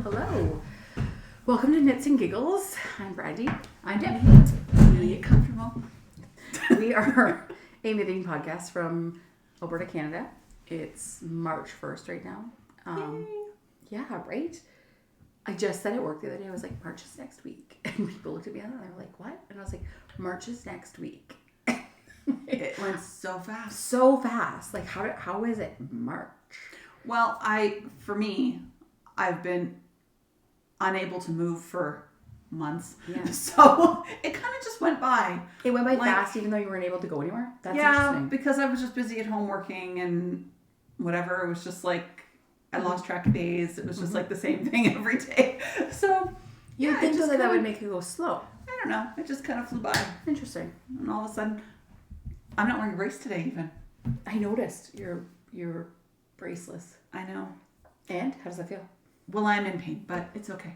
Hello. Welcome to Knits and Giggles. I'm Brandie. I'm Debbie. Get comfortable. We are a knitting podcast from Alberta, Canada. It's March 1st right now. Yeah, right? I just said at work the other day, I was like, March is next week. And people looked at me and they were like, what? And I was like, March is next week. It went so fast. So fast. Like, how is it March? Well, I've been unable to move for months. Yeah. So it kind of just went by. It went by fast even though you weren't able to go anywhere? That's interesting. Because I was just busy at home working and whatever. It was just like, I lost track of days. It was just like the same thing every day. So, You'd think that would make you go slow. I don't know. It just kind of flew by. Interesting. And all of a sudden, I'm not wearing a brace today even. I noticed you're braceless. I know. And how does that feel? Well, I'm in pain, but it's okay.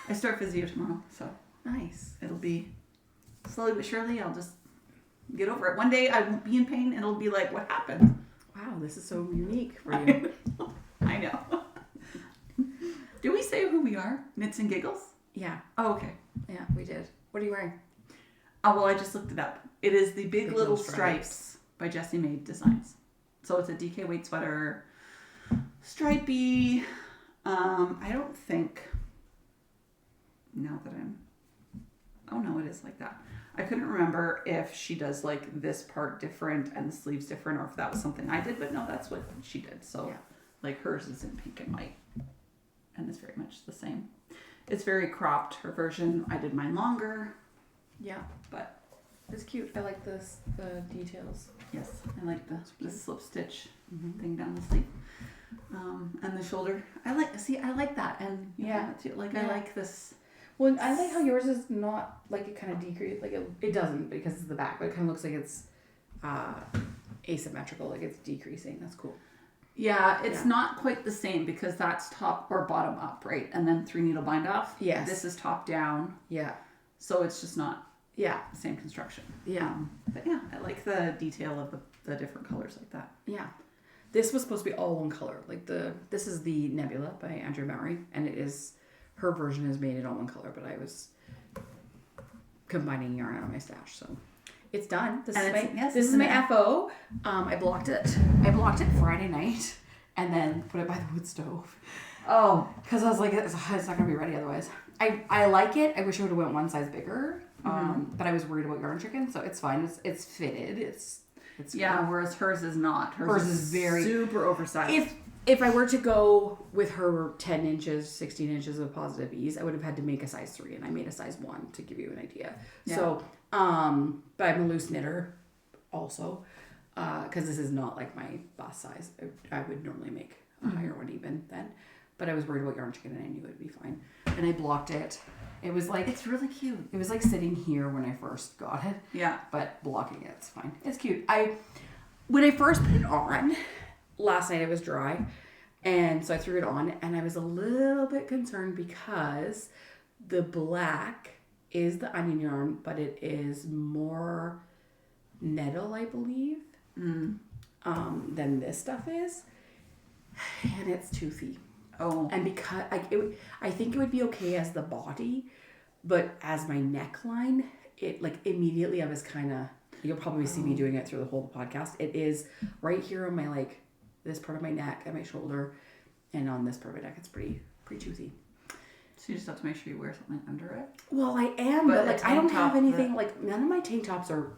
I start physio tomorrow, so nice. It'll be slowly but surely. I'll just get over it. One day I won't be in pain, and it'll be like, what happened? Wow, this is so unique for you. I know. Do we say who we are? Knits and Giggles? Yeah. Oh, okay. Yeah, we did. What are you wearing? Oh, well, I just looked it up. It is the Big Little Stripes by Jessie Maed Designs. So it's a DK weight sweater, stripey. I don't think, now that oh no, it is like that. I couldn't remember if she does like this part different and the sleeves different or if that was something I did, but no, that's what she did. So like hers is in pink and white and it's very much the same. It's very cropped, her version. I did mine longer. Yeah. But it's cute. I like the details. Yes, I like the slip stitch thing down the sleeve. And the shoulder. I like that. And I like this. Well, I like how yours is not like it kind of decreases. Like it doesn't because it's the back, but it kind of looks like it's asymmetrical. Like it's decreasing. That's cool. Yeah, it's not quite the same because that's top or bottom up, right? And then 3 needle bind off. Yes. This is top down. Yeah. So it's just not the same construction. Yeah. But yeah, I like the detail of the different colors like that. Yeah. This was supposed to be all one color. Like this is the Nebula by Andrea Mowry, and it is her version is made in all one color, but I was combining yarn out of my stash, so it's done. This is my FO. I blocked it Friday night and then put it by the wood stove. Oh, because I was like, it's not gonna be ready otherwise. I like it. I wish I would have went one size bigger, but I was worried about yarn chicken, so it's fine. It's fitted. It's whereas hers is not. Hers is very super oversized. If I were to go with her 10 inches, 16 inches of positive ease, I would have had to make a size 3, and I made a size 1 to give you an idea. Yeah. So, but I'm a loose knitter also, because this is not like my bust size. I would normally make a higher one even then, but I was worried about yarn chicken, and I knew it would be fine. And I blocked it. It was like... It's really cute. It was like sitting here when I first got it. Yeah. But blocking it, it's fine. It's cute. When I first put it on, last night it was dry. And so I threw it on and I was a little bit concerned because the black is the onion yarn, but it is more nettle, I believe, than this stuff is. And it's toothy. Oh. And because I think it would be okay as the body, but as my neckline, it like immediately I was kind of, you'll probably see me doing it through the whole podcast. It is right here on my like this part of my neck and my shoulder, and on this part of my neck, it's pretty toothy. So you just have to make sure you wear something under it. Well, I am, but like I don't have anything like none of my tank tops are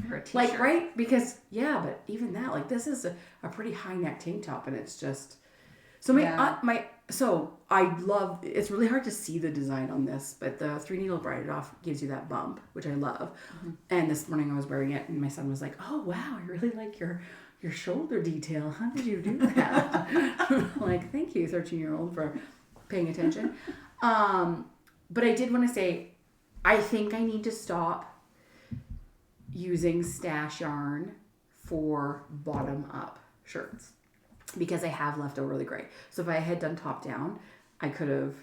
for a t-shirt. Like right because but even that like this is a pretty high neck tank top, and it's just. So I love, it's really hard to see the design on this, but the 3 needle braided off gives you that bump, which I love. Mm-hmm. And this morning I was wearing it and my son was like, oh wow, I really like your shoulder detail. How did you do that? Like, thank you, 13-year-old, for paying attention. But I did want to say, I think I need to stop using stash yarn for bottom up shirts. Because I have leftover the gray. So if I had done top down, I could have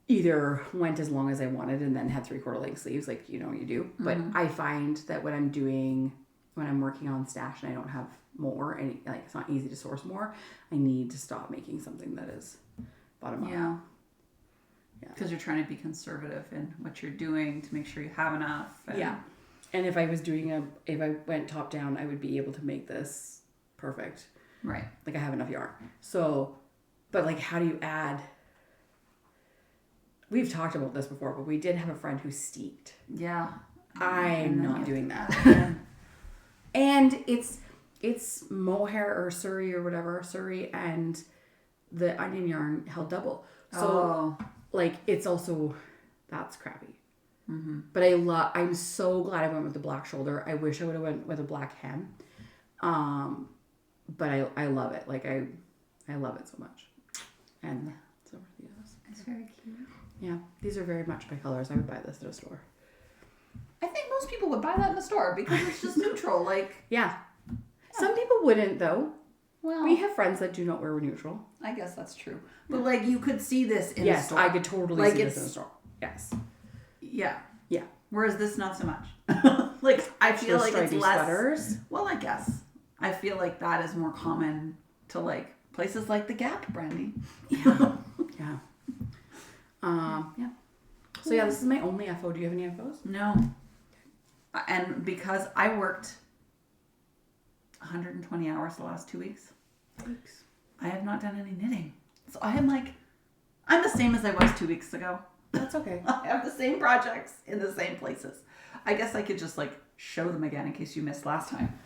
either went as long as I wanted and then had 3/4 length sleeves like you do. Mm-hmm. But I find that when I'm working on stash and I don't have more and like it's not easy to source more, I need to stop making something that is bottom up. Yeah. Because you're trying to be conservative in what you're doing to make sure you have enough. Yeah. And if I went top down, I would be able to make this perfect. Right. Like I have enough yarn. So, but like how do you add... We've talked about this before, but we did have a friend who steeped. Yeah. I'm not doing that. And it's mohair or Surrey or whatever, Surrey, and the onion yarn held double. So like it's also, that's crappy. Mm-hmm. But I'm so glad I went with the black shoulder. I wish I would have went with a black hem. But I love it. Like I love it so much. And so are the others. It's very cute. Yeah, these are very much my colors. I would buy this at a store. I think most people would buy that in the store because it's just neutral. Like yeah. Some people wouldn't though. Well, we have friends that do not wear neutral. I guess that's true. But like you could see this in the store. Yes, I could totally see this in the store. Yes. Yeah. Yeah. Whereas this not so much. Like I feel like it's less sweaters. Well, I guess. I feel like that is more common to like places like the Gap, Brandie. Yeah. Yeah. Yeah. So yeah, this is my only FO. Do you have any FOs? No. And because I worked 120 hours the last 2 weeks, I have not done any knitting. So I'm the same as I was 2 weeks ago. That's okay. I have the same projects in the same places. I guess I could just like show them again in case you missed last time.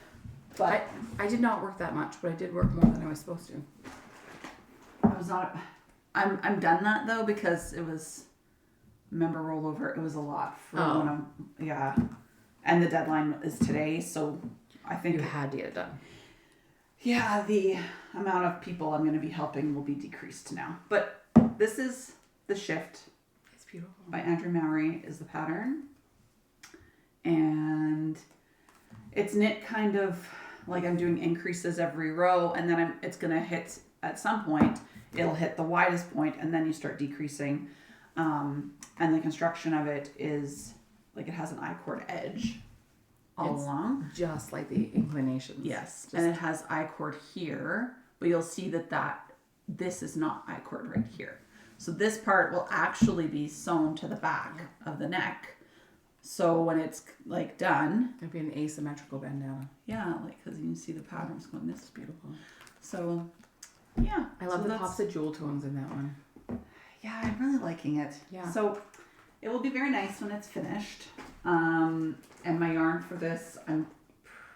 But I did not work that much, but I did work more than I was supposed to. I was not. I'm done that though because it was member rollover. It was a lot for when I'm and the deadline is today, so I think you had to get it done. Yeah, the amount of people I'm going to be helping will be decreased now. But this is the shift. It's beautiful. By Andrea Mowry is the pattern, and it's knit kind of like I'm doing increases every row, and then it's going to hit at some point. It'll hit the widest point, and then you start decreasing. And the construction of it is like it has an I-cord edge all along. Just like the inclinations. Yes. And it has I-cord here, but you'll see that this is not I-cord right here. So this part will actually be sewn to the back of the neck. So when it's like done. It'll be an asymmetrical bandana. Yeah, like because you can see the patterns going, this is beautiful. So yeah. I love the pops of jewel tones in that one. Yeah, I'm really liking it. Yeah. So it will be very nice when it's finished. And my yarn for this, I'm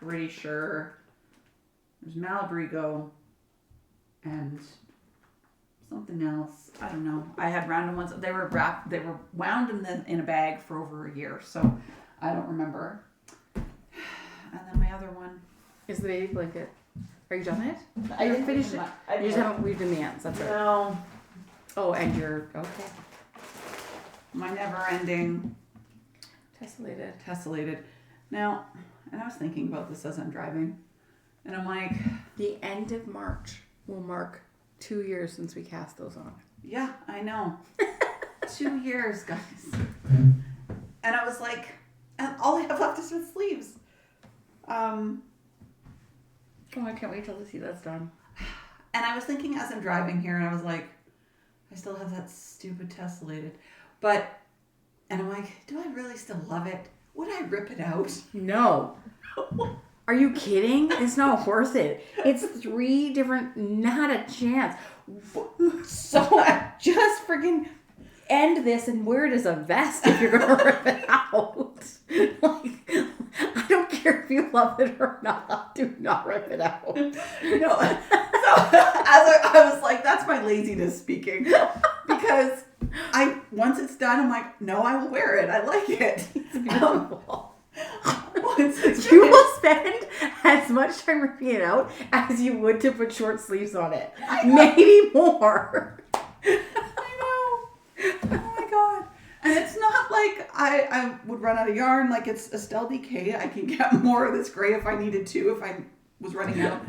pretty sure there's Malabrigo and something else. I don't know. I had random ones. They were wrapped. They were wound in a bag for over a year, so I don't remember. And then my other one is the baby blanket. Are you done it? I didn't finish it. You just haven't weaved in the ends. That's right. No. Oh, and you're okay. My never-ending tessellated. Now, and I was thinking about this as I'm driving, and I'm like, the end of March will mark 2 years since we cast those on. Yeah, I know. 2 years, guys. And I was like, and all I have left is with sleeves. Oh, I can't wait till to see that's done. And I was thinking as I'm driving here, and I was like, I still have that stupid tessellated. And I'm like, do I really still love it? Would I rip it out? No. Are you kidding? It's not worth it. It's 3 different, not a chance. So just freaking end this and wear it as a vest if you're going to rip it out. Like, I don't care if you love it or not. Do not rip it out. No. So I was like, that's my laziness speaking. Because once it's done, I'm like, no, I will wear it. I like it. It's beautiful. Once you will spend as much time ripping it out as you would to put short sleeves on it. Maybe more. I know. Oh my god. And it's not like I would run out of yarn. Like it's Estelle DK. I can get more of this gray if I needed to, if I was running out.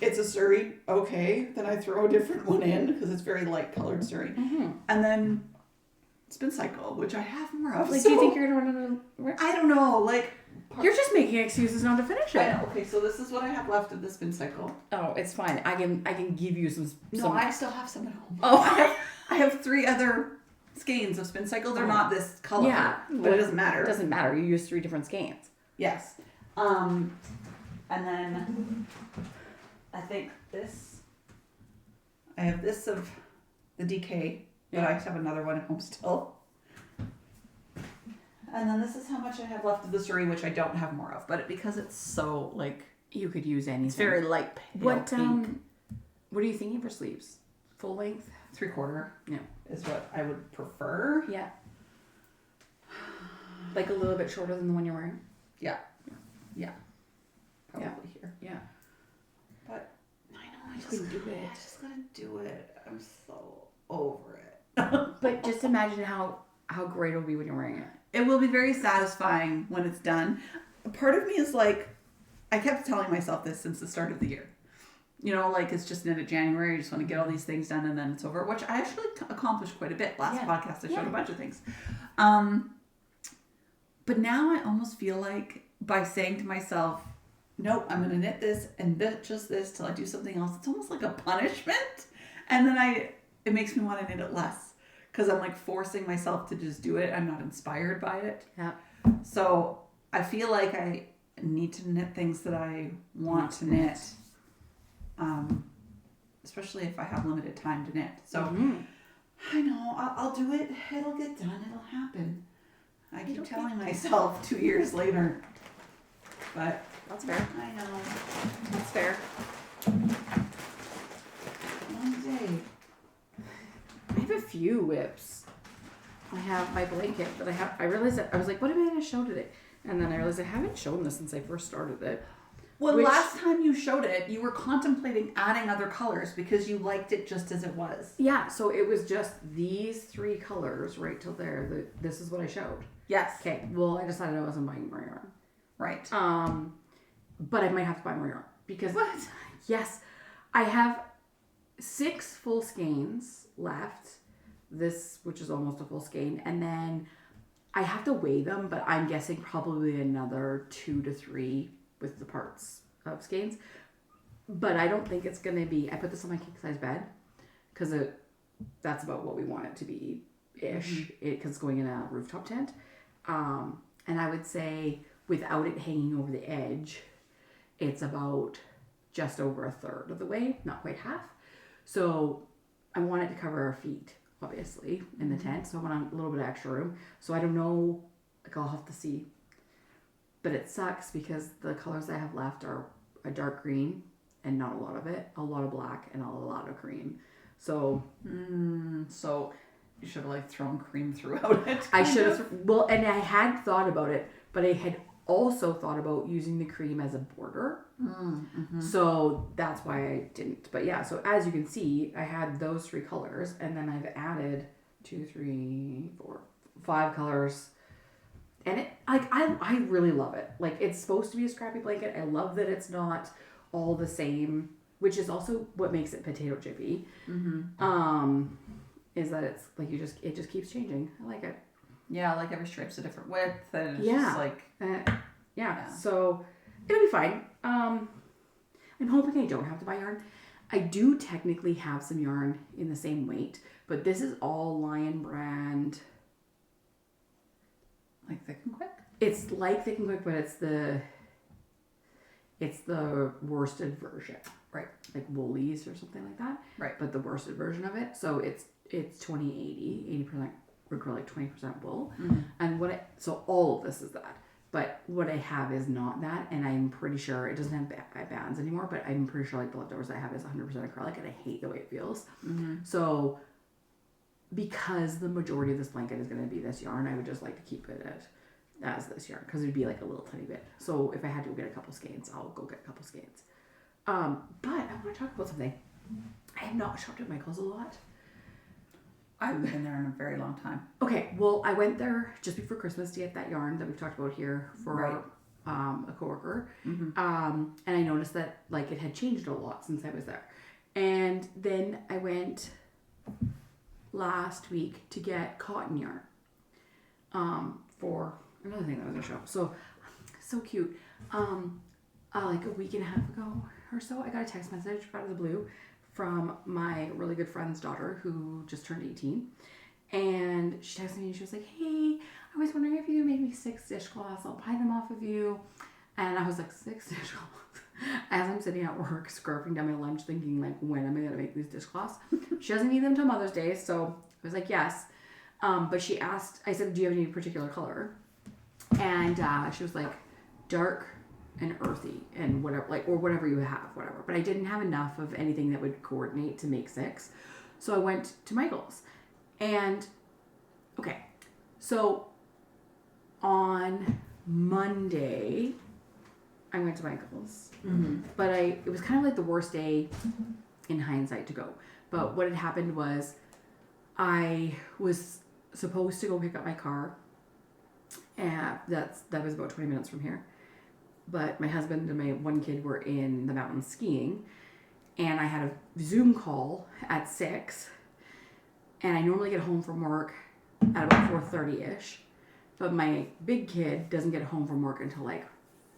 It's a Surrey. Okay. Then I throw a different one in because it's very light colored Surrey. Mm-hmm. And then Spin Cycle, which I have more of. Like, do you think you're going to run out of... I don't know. Like, You're just making excuses not to finish it. I know. Okay, so this is what I have left of the spin cycle. Oh, it's fine. I can give you some. No, I still have some at home. Oh, I have 3 other skeins of spin cycle. They're not this color. Yeah, but it doesn't matter. It doesn't matter. You use 3 different skeins. Yes. And then I think I have this of the DK, but I have another one at home still. And then this is how much I have left of the Surrey, which I don't have more of, but because it's so like You could use anything. it's very light pale pink. What are you thinking for sleeves? Full length? 3/4. Yeah. Is what I would prefer. Yeah. Like a little bit shorter than the one you're wearing? Yeah. Probably Yeah. here. Yeah. But I know I just couldn't do it. I just gotta do it. I'm so over it. But just imagine how great it'll be when you're wearing it. It will be very satisfying when it's done. A part of me is like, I kept telling myself this since the start of the year. You know, like it's just the end of January. You just want to get all these things done and then it's over, which I actually accomplished quite a bit. Last podcast, I showed a bunch of things. But now I almost feel like by saying to myself, nope, I'm going to knit this and just this till I do something else. It's almost like a punishment. And then it makes me want to knit it less. Because I'm like forcing myself to just do it. I'm not inspired by it. Yeah. So I feel like I need to knit things that I want to knit. Especially if I have limited time to knit. So I know, I'll do it. It'll get done. It'll happen. I keep telling myself 2 years later. But That's fair. I know. That's fair. One day. I have a few whips. I have my blanket that I realized that I was like, what am I going to show today? And then I realized I haven't shown this since I first started it. Well, last time you showed it, you were contemplating adding other colors because you liked it just as it was. Yeah, so it was just these 3 colors right till there. This is what I showed. Yes. Okay, well, I decided I wasn't buying more yarn. Right. But I might have to buy more yarn. Because, What? yes, I have 6 full skeins left. This, which is almost a full skein. And then I have to weigh them, but I'm guessing probably another 2 to 3 with the parts of skeins. But I don't think it's going to be... I put this on my king-size bed because that's about what we want it to be-ish. Because it's going in a rooftop tent. And I would say without it hanging over the edge, it's about just over a third of the way, not quite half. So I want it to cover our feet, obviously, in the tent. So I want a little bit of extra room. So I don't know, like I'll have to see. But it sucks because the colors I have left are a dark green and not a lot of it, a lot of black and a lot of cream. So, So you should have like thrown cream throughout it. I should have, and I had thought about it, but I had also thought about using the cream as a border. So that's why I didn't. But yeah, so as you can see, I had those 3 colors and then I've added 2, 3, 4, 5 colors. And it, like, I really love it. Like, it's supposed to be a scrappy blanket. I love that it's not all the same, which is also what makes it potato chippy. Is that it's like it just keeps changing. I like it. Yeah, like every stripe's a different width, and it's Yeah. just like Yeah. So it'll be fine. I'm hoping I don't have to buy yarn. I do technically have some yarn in the same weight, but this is all Lion brand. like Thick and Quick. It's like Thick and Quick, but it's the worsted version, Right. like Woolies or something like that. Right. But the worsted version of it. So it's 80% acrylic, 20% wool. And so all of this is that. But what I have is not that, and I'm pretty sure it doesn't have bands anymore. But I'm pretty sure like the leftovers I have is 100% acrylic, and I hate the way it feels. So because the majority of this blanket is going to be this yarn, I would just like to keep it as this yarn because it'd be like a little tiny bit. So if I had to go get a couple skeins, I'll go get a couple skeins. But I want to talk about something. I have not shopped at Michael's a lot. I haven't been there in a very long time. Okay, well, I went there just before Christmas to get that yarn that we've talked about here for a coworker. And I noticed that like it had changed a lot since I was there. And then I went last week to get cotton yarn for another thing that I was going to show. so cute. Like a week and a half ago or so, I got a text message out of the blue from my really good friend's daughter who just turned 18. And she texted me and she was like, hey, I was wondering if you could make me 6 dishcloths. I'll buy them off of you. And I was like, 6 dishcloths? As I'm sitting at work, scarfing down my lunch, thinking, like, when am I going to make these dishcloths? She doesn't need them till Mother's Day, so I was like, yes. But she asked, I said, do you have any particular color? And she was like, dark and earthy and whatever, like, or whatever you have, whatever. But I didn't have enough of anything that would coordinate to make 6. So I went to Michael's. And, okay, so on Monday, I went to Michael's. Mm-hmm. But it was kind of like the worst day in hindsight to go. But what had happened was I was supposed to go pick up my car. And that was about 20 minutes from here. But my husband and my one kid were in the mountains skiing. And I had a Zoom call at 6. And I normally get home from work at about 4:30ish. But my big kid doesn't get home from work until like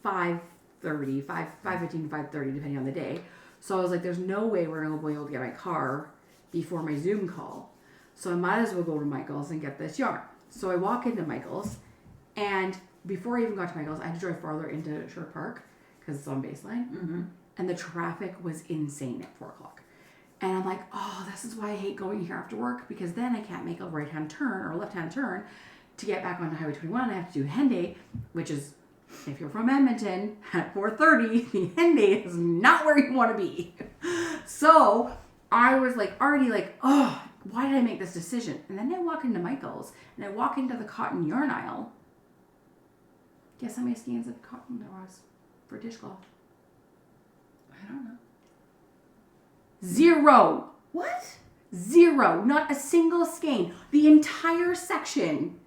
5:15 to 5:30, depending on the day. So I was like, there's no way we're going to be able to get my car before my Zoom call. So I might as well go to Michael's and get this yarn. So I walk into Michael's, and before I even got to Michael's, I had to drive farther into Sherwood Park because it's on Baseline. Mm-hmm. And the traffic was insane at 4 o'clock. And I'm like, oh, this is why I hate going here after work, because then I can't make a right-hand turn or a left-hand turn to get back onto Highway 21. I have to do Henday, which is, if you're from Edmonton, at 4:30, the Henday is not where you want to be. So I was like, already like, oh, why did I make this decision? And then I walk into Michael's, and I walk into the cotton yarn aisle. Guess how many skeins of cotton there was for dishcloth? I don't know. 0. What? 0. Not a single skein. The entire section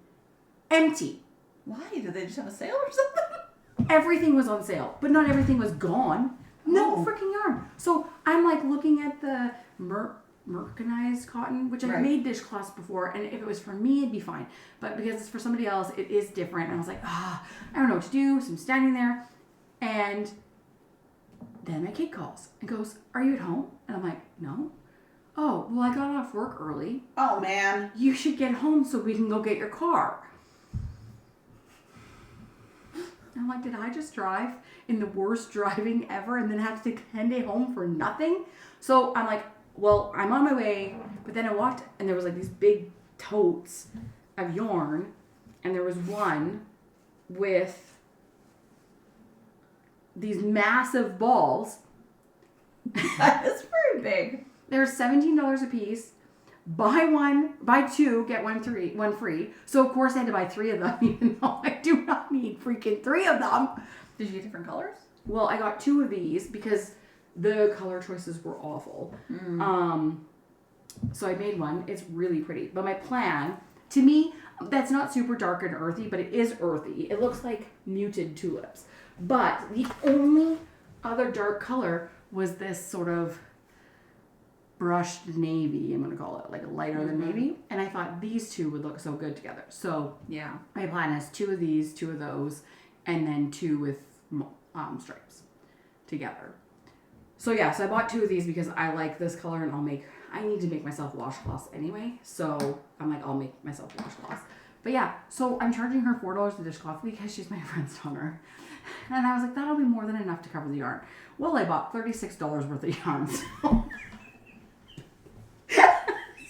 empty. Why? Did they just have a sale or something? Everything was on sale, but not everything was gone. No freaking yarn. So I'm like looking at the mercanized cotton, which I've made dishcloths before, and if it was for me, it'd be fine. But because it's for somebody else, it is different. And I was like, I don't know what to do. So I'm standing there, and then my kid calls and goes, are you at home? And I'm like, no. Oh, well, I got off work early. Oh, man. You should get home so we can go get your car. I'm like, did I just drive in the worst driving ever and then have to take a 10-day home for nothing? So I'm like, well, I'm on my way. But then I walked, and there was like these big totes of yarn. And there was one with these massive balls. That is pretty big. They're $17 a piece. Buy 2, get one free. So of course I had to buy 3 of them, even though I do not need freaking 3 of them. Did you get different colors? Well, I got 2 of these because the color choices were awful. So I made one. It's really pretty. But my plan, to me, that's not super dark and earthy, but it is earthy. It looks like muted tulips. But the only other dark color was this sort of brushed navy, I'm going to call it, like a lighter than navy. And I thought these 2 would look so good together. So yeah, my plan is 2 of these, 2 of those, and then 2 with stripes together. So yeah, so I bought 2 of these because I like this color, and I need to make myself washcloths anyway. So I'm like, I'll make myself washcloths. But yeah, so I'm charging her $4 a dishcloth because she's my friend's daughter. And I was like, that'll be more than enough to cover the yarn. Well, I bought $36 worth of yarn.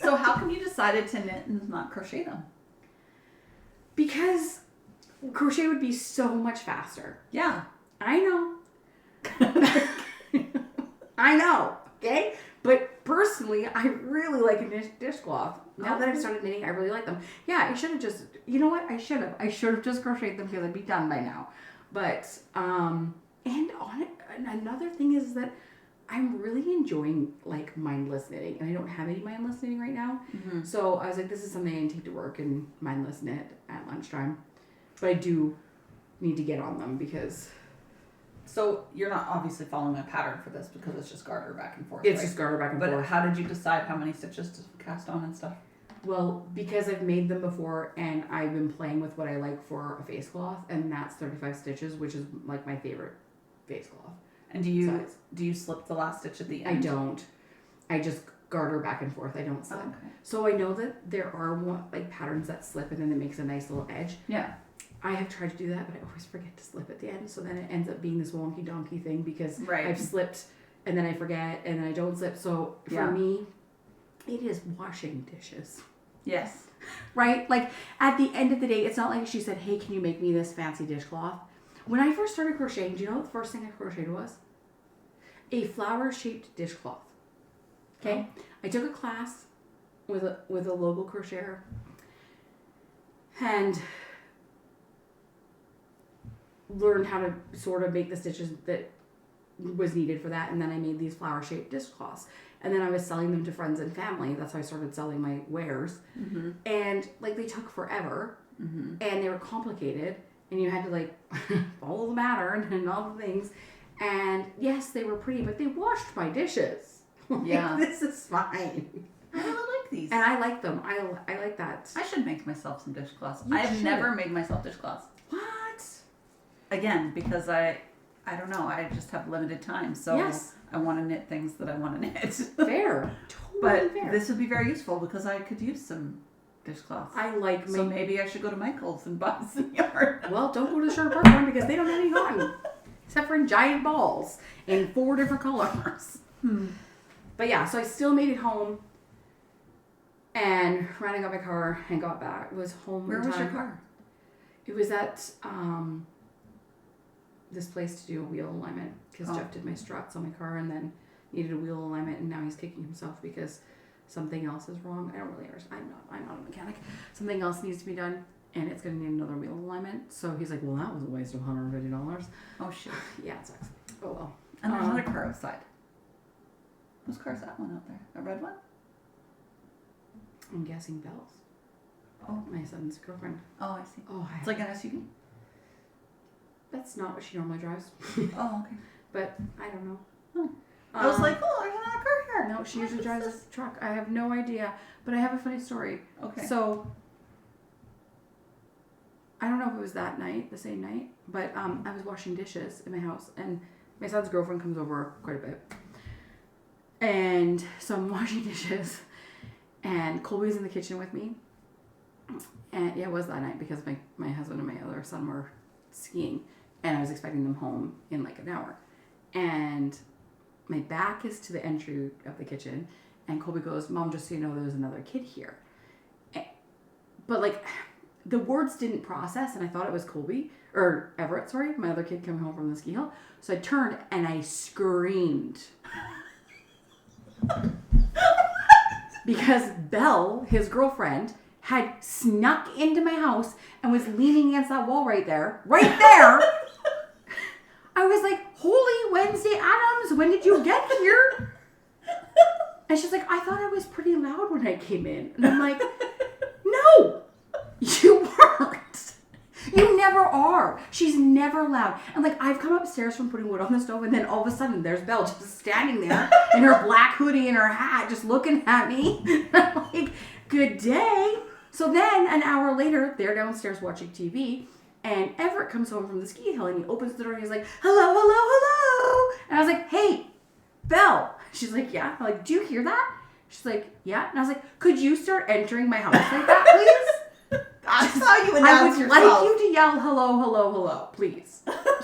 So how come you decided to knit and not crochet them? Because crochet would be so much faster. Yeah. I know. I know. Okay? But personally, I really like a dishcloth. Now that I've started knitting, I really like them. Yeah, I should have just, you know what? I should have just crocheted them because I'd be done by now. But, and on it, another thing is that I'm really enjoying like mindless knitting, and I don't have any mindless knitting right now. Mm-hmm. So I was like, this is something I can take to work and mindless knit at lunchtime. But I do need to get on them because. So you're not obviously following a pattern for this because it's just garter back and forth. It's just garter back and forth. But how did you decide how many stitches to cast on and stuff? Well, because I've made them before and I've been playing with what I like for a face cloth, and that's 35 stitches, which is like my favorite face cloth. And do you slip the last stitch at the end? I don't. I just garter back and forth. I don't slip. Oh, okay. So I know that there are like patterns that slip and then it makes a nice little edge. Yeah. I have tried to do that, but I always forget to slip at the end. So then it ends up being this wonky donkey thing because I've slipped and then I forget and then I don't slip. So for me, it is washing dishes. Yes. Right? Like at the end of the day, it's not like she said, hey, can you make me this fancy dishcloth? When I first started crocheting, do you know what the first thing I crocheted was? A flower-shaped dishcloth. Okay? Oh. I took a class with a local crocheter and learned how to sort of make the stitches that was needed for that, and then I made these flower-shaped dishcloths. And then I was selling them to friends and family. That's how I started selling my wares. Mm-hmm. And like they took forever, and they were complicated, and you had to like follow the pattern and all the things. And yes, they were pretty, but they washed my dishes. Yeah, this is fine. I really like these, and I like them. I like that. I should make myself some dishcloths. I have never made myself dishcloths. What? Again, because I don't know. I just have limited time, so yes. I want to knit things that I want to knit. Fair. Totally but fair. This would be very useful because I could use some dishcloths. I like. So maybe I should go to Michael's and buy some yarn. Well, don't go to the Sharp Park one because they don't have any cotton, except for in giant balls in 4 different colors. But yeah, so I still made it home, and ran and got my car and got back. It was home. Where was your car? It was at this place to do a wheel alignment because Jeff did my struts on my car and then needed a wheel alignment, and now he's kicking himself because something else is wrong. I don't really understand. I'm not a mechanic. Something else needs to be done, and it's going to need another wheel alignment. So he's like, well, that was a waste of $150. Oh, shit. Yeah, it sucks. Oh, well. And there's another car outside. Whose car is that one out there? A red one? I'm guessing Belle's. Oh. My son's girlfriend. Oh, I see. Oh, it's like an SUV? That's not what she normally drives. Oh, okay. But I don't know. Oh. I was like, oh, there's another car here. No, she usually drives a truck. I have no idea. But I have a funny story. Okay. So, I don't know if it was that night, the same night, but I was washing dishes in my house, and my son's girlfriend comes over quite a bit. And so I'm washing dishes, and Colby's in the kitchen with me. And yeah, it was that night because my husband and my other son were skiing, and I was expecting them home in like an hour. And my back is to the entry of the kitchen, and Colby goes, Mom, just so you know, there's another kid here. But like, the words didn't process, and I thought it was Colby, or Everett, sorry, my other kid coming home from the ski hill. So I turned and I screamed. Because Belle, his girlfriend, had snuck into my house and was leaning against that wall right there. I was like, Holy Wednesday Addams, when did you get here? And she's like, I thought I was pretty loud when I came in. And I'm like, no, you weren't. You never are. She's never loud. And like, I've come upstairs from putting wood on the stove, and then all of a sudden there's Belle just standing there in her black hoodie and her hat, just looking at me. I'm like, good day. So then an hour later, they're downstairs watching TV, and Everett comes home from the ski hill, and he opens the door and he's like, hello, hello, hello. And I was like, hey, Belle. She's like, yeah. I'm like, do you hear that? She's like, yeah. And I was like, could you start entering my house like that, please? I saw you announce yourself. I would like you to yell hello, hello, hello, please.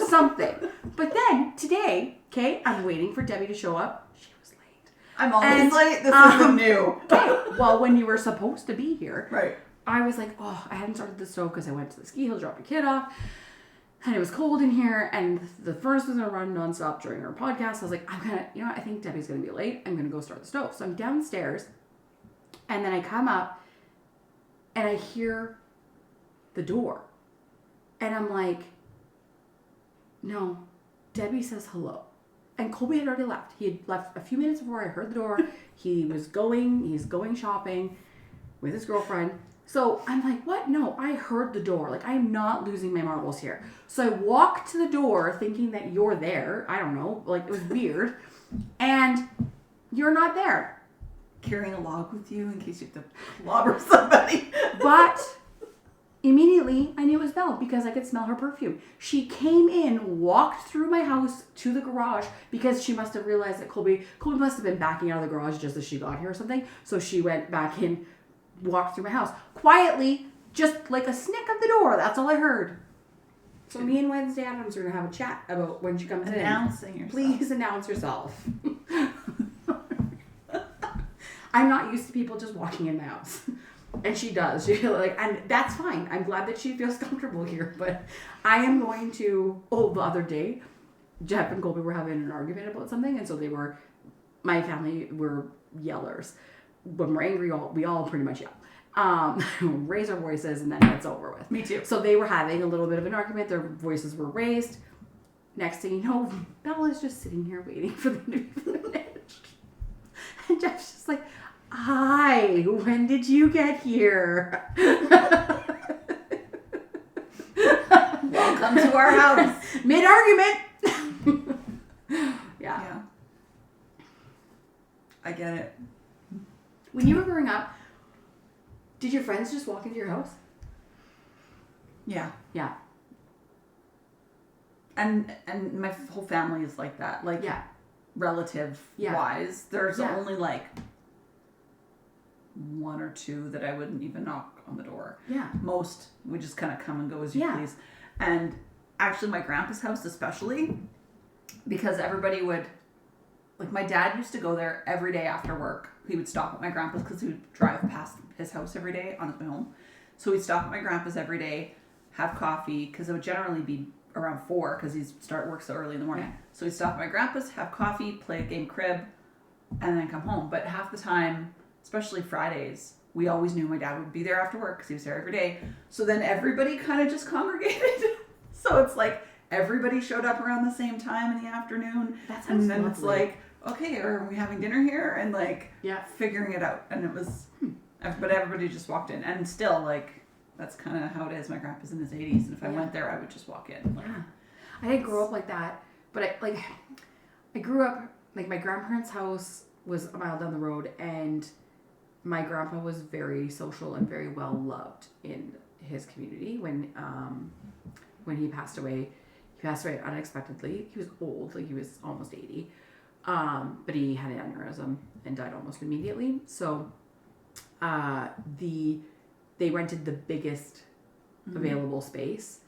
Something. But then today, okay, I'm waiting for Debbie to show up. She was late. I'm always late. This isn't new. Okay, well, when you were supposed to be here, right? I was like, oh, I hadn't started the stove because I went to the ski hill, dropped a kid off, and it was cold in here, and the furnace was gonna run nonstop during our podcast. I was like, I think Debbie's gonna be late. I'm gonna go start the stove. So I'm downstairs, and then I come up, and I hear the door, and I'm like, no, Debbie says hello. And Colby had already left. He had left a few minutes before I heard the door. He's going shopping with his girlfriend. So I'm like, what? No, I heard the door. Like, I'm not losing my marbles here. So I walk to the door thinking that you're there. I don't know. Like, it was weird. And you're not there. carrying a log with you in case you have to clobber somebody. But immediately I knew it was Belle because I could smell her perfume. She came in, walked through my house to the garage because she must have realized that Colby must have been backing out of the garage just as she got here or something. So she went back in, walked through my house quietly, just like a snick of the door. That's all I heard. So me and Wednesday Adams are going to have a chat about when she comes Announcing in. yourself. Please announce yourself. I'm not used to people just walking in my house. And she does. And that's fine. I'm glad that she feels comfortable here. But I am going to, the other day, Jeff and Colby were having an argument about something. And so my family were yellers. When we're angry, we all pretty much yell. Raise our voices and then it's over with. Me too. So they were having a little bit of an argument. Their voices were raised. Next thing you know, Bella's just sitting here waiting for them to be finished. And Jeff's just like, hi, when did you get here? Welcome to our house. Mid-argument. Yeah. I get it. When you were growing up, did your friends just walk into your house? Yeah. Yeah. And my whole family is like that. Like, relative-wise, there's only like one or two that I wouldn't even knock on the door. Yeah. Most, we just kind of come and go as you please. And actually my grandpa's house especially, because everybody would, like my dad used to go there every day after work. He would stop at my grandpa's because he would drive past his house every day on his way home. So he'd stop at my grandpa's every day, have coffee, because it would generally be around 4 because he'd start work so early in the morning. Yeah. So he'd stop at my grandpa's, have coffee, play a game crib, and then come home. But half the time, especially Fridays, we always knew my dad would be there after work because he was there every day. So then everybody kind of just congregated. So it's like everybody showed up around the same time in the afternoon. That sounds and then lovely. It's like, okay, are we having dinner here? And like figuring it out. And it was, but everybody just walked in. And still like, that's kind of how it is. My grandpa's in his 80s. And if I went there, I would just walk in. Like, I didn't grow up like that. But I grew up, like my grandparents' house was a mile down the road. And my grandpa was very social and very well loved in his community. When he passed away unexpectedly. He was old, like he was almost 80. But he had an aneurysm and died almost immediately. So they rented the biggest available space,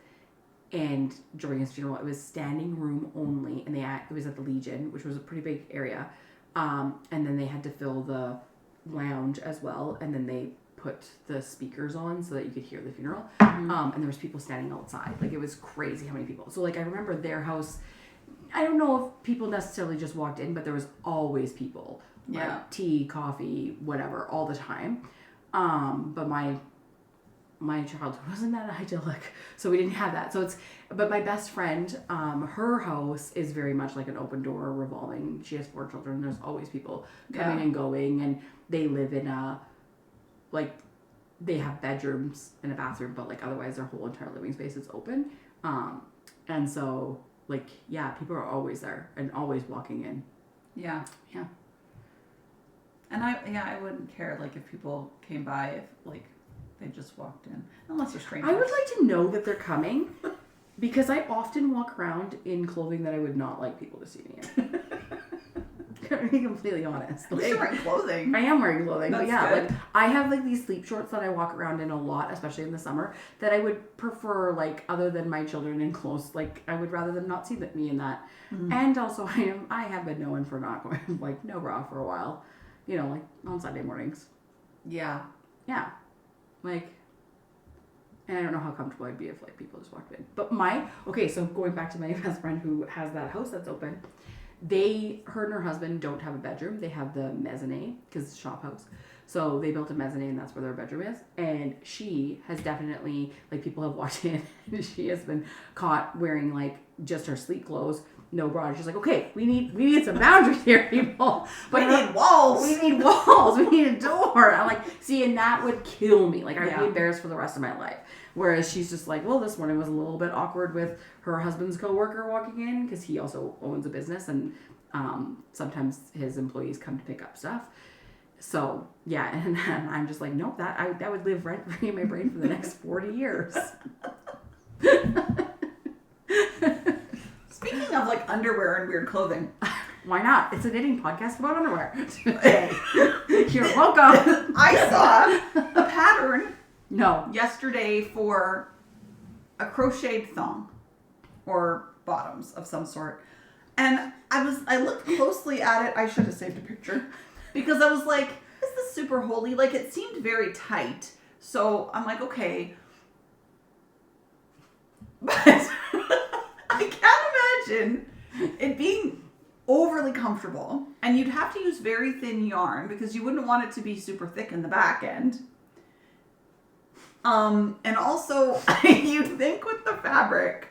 and during his funeral it was standing room only, and it was at the Legion, which was a pretty big area, and then they had to fill the lounge as well, and then they put the speakers on so that you could hear the funeral, and there was people standing outside. Like it was crazy how many people. So like I remember their house, I don't know if people necessarily just walked in, but there was always people, like tea, coffee, whatever, all the time. But my childhood wasn't that idyllic, so we didn't have that. But my best friend, her house is very much like an open door revolving. She has 4 children. There's always people coming and going, and they live in they have bedrooms and a bathroom, but like otherwise their whole entire living space is open. And so people are always there and always walking in. Yeah. Yeah. And I wouldn't care like if people came by if like they just walked in, unless they're strangers. I would like to know that they're coming, because I often walk around in clothing that I would not like people to see me in. To be completely honest. At least you're wearing clothing. I am wearing clothing. That's but good. Like I have like these sleep shorts that I walk around in a lot, especially in the summer, that I would prefer, like, other than my children in clothes, like I would rather them not see me in that. Mm-hmm. And also I have been known for not going like no bra for a while. You know, like on Sunday mornings. Yeah. Yeah. Like, and I don't know how comfortable I'd be if like people just walked in. But so going back to my best friend who has that house that's open, her and her husband don't have a bedroom. They have the mezzanine because it's a shop house. So they built a mezzanine, and that's where their bedroom is. And she has definitely, like, people have walked in and she has been caught wearing like just her sleep clothes, no bra. She's like, okay, we need some boundaries here, people. But we need walls. We need walls. We need a door. I'm like, see, and that would kill me. Like, I'd be embarrassed for the rest of my life. Whereas she's just like, well, this morning was a little bit awkward with her husband's coworker walking in, because he also owns a business, and sometimes his employees come to pick up stuff. So, yeah, and I'm just like, nope, that would live rent-free in my brain for the next 40 years. Speaking of, like, underwear and weird clothing. Why not? It's a knitting podcast about underwear. Hey, you're welcome. I saw a pattern yesterday for a crocheted thong or bottoms of some sort. And I looked closely at it. I should have saved a picture. Because I was like, is this super holy? Like, it seemed very tight. So I'm like, okay. But I can't imagine it being overly comfortable. And you'd have to use very thin yarn because you wouldn't want it to be super thick in the back end. And also, you'd think with the fabric.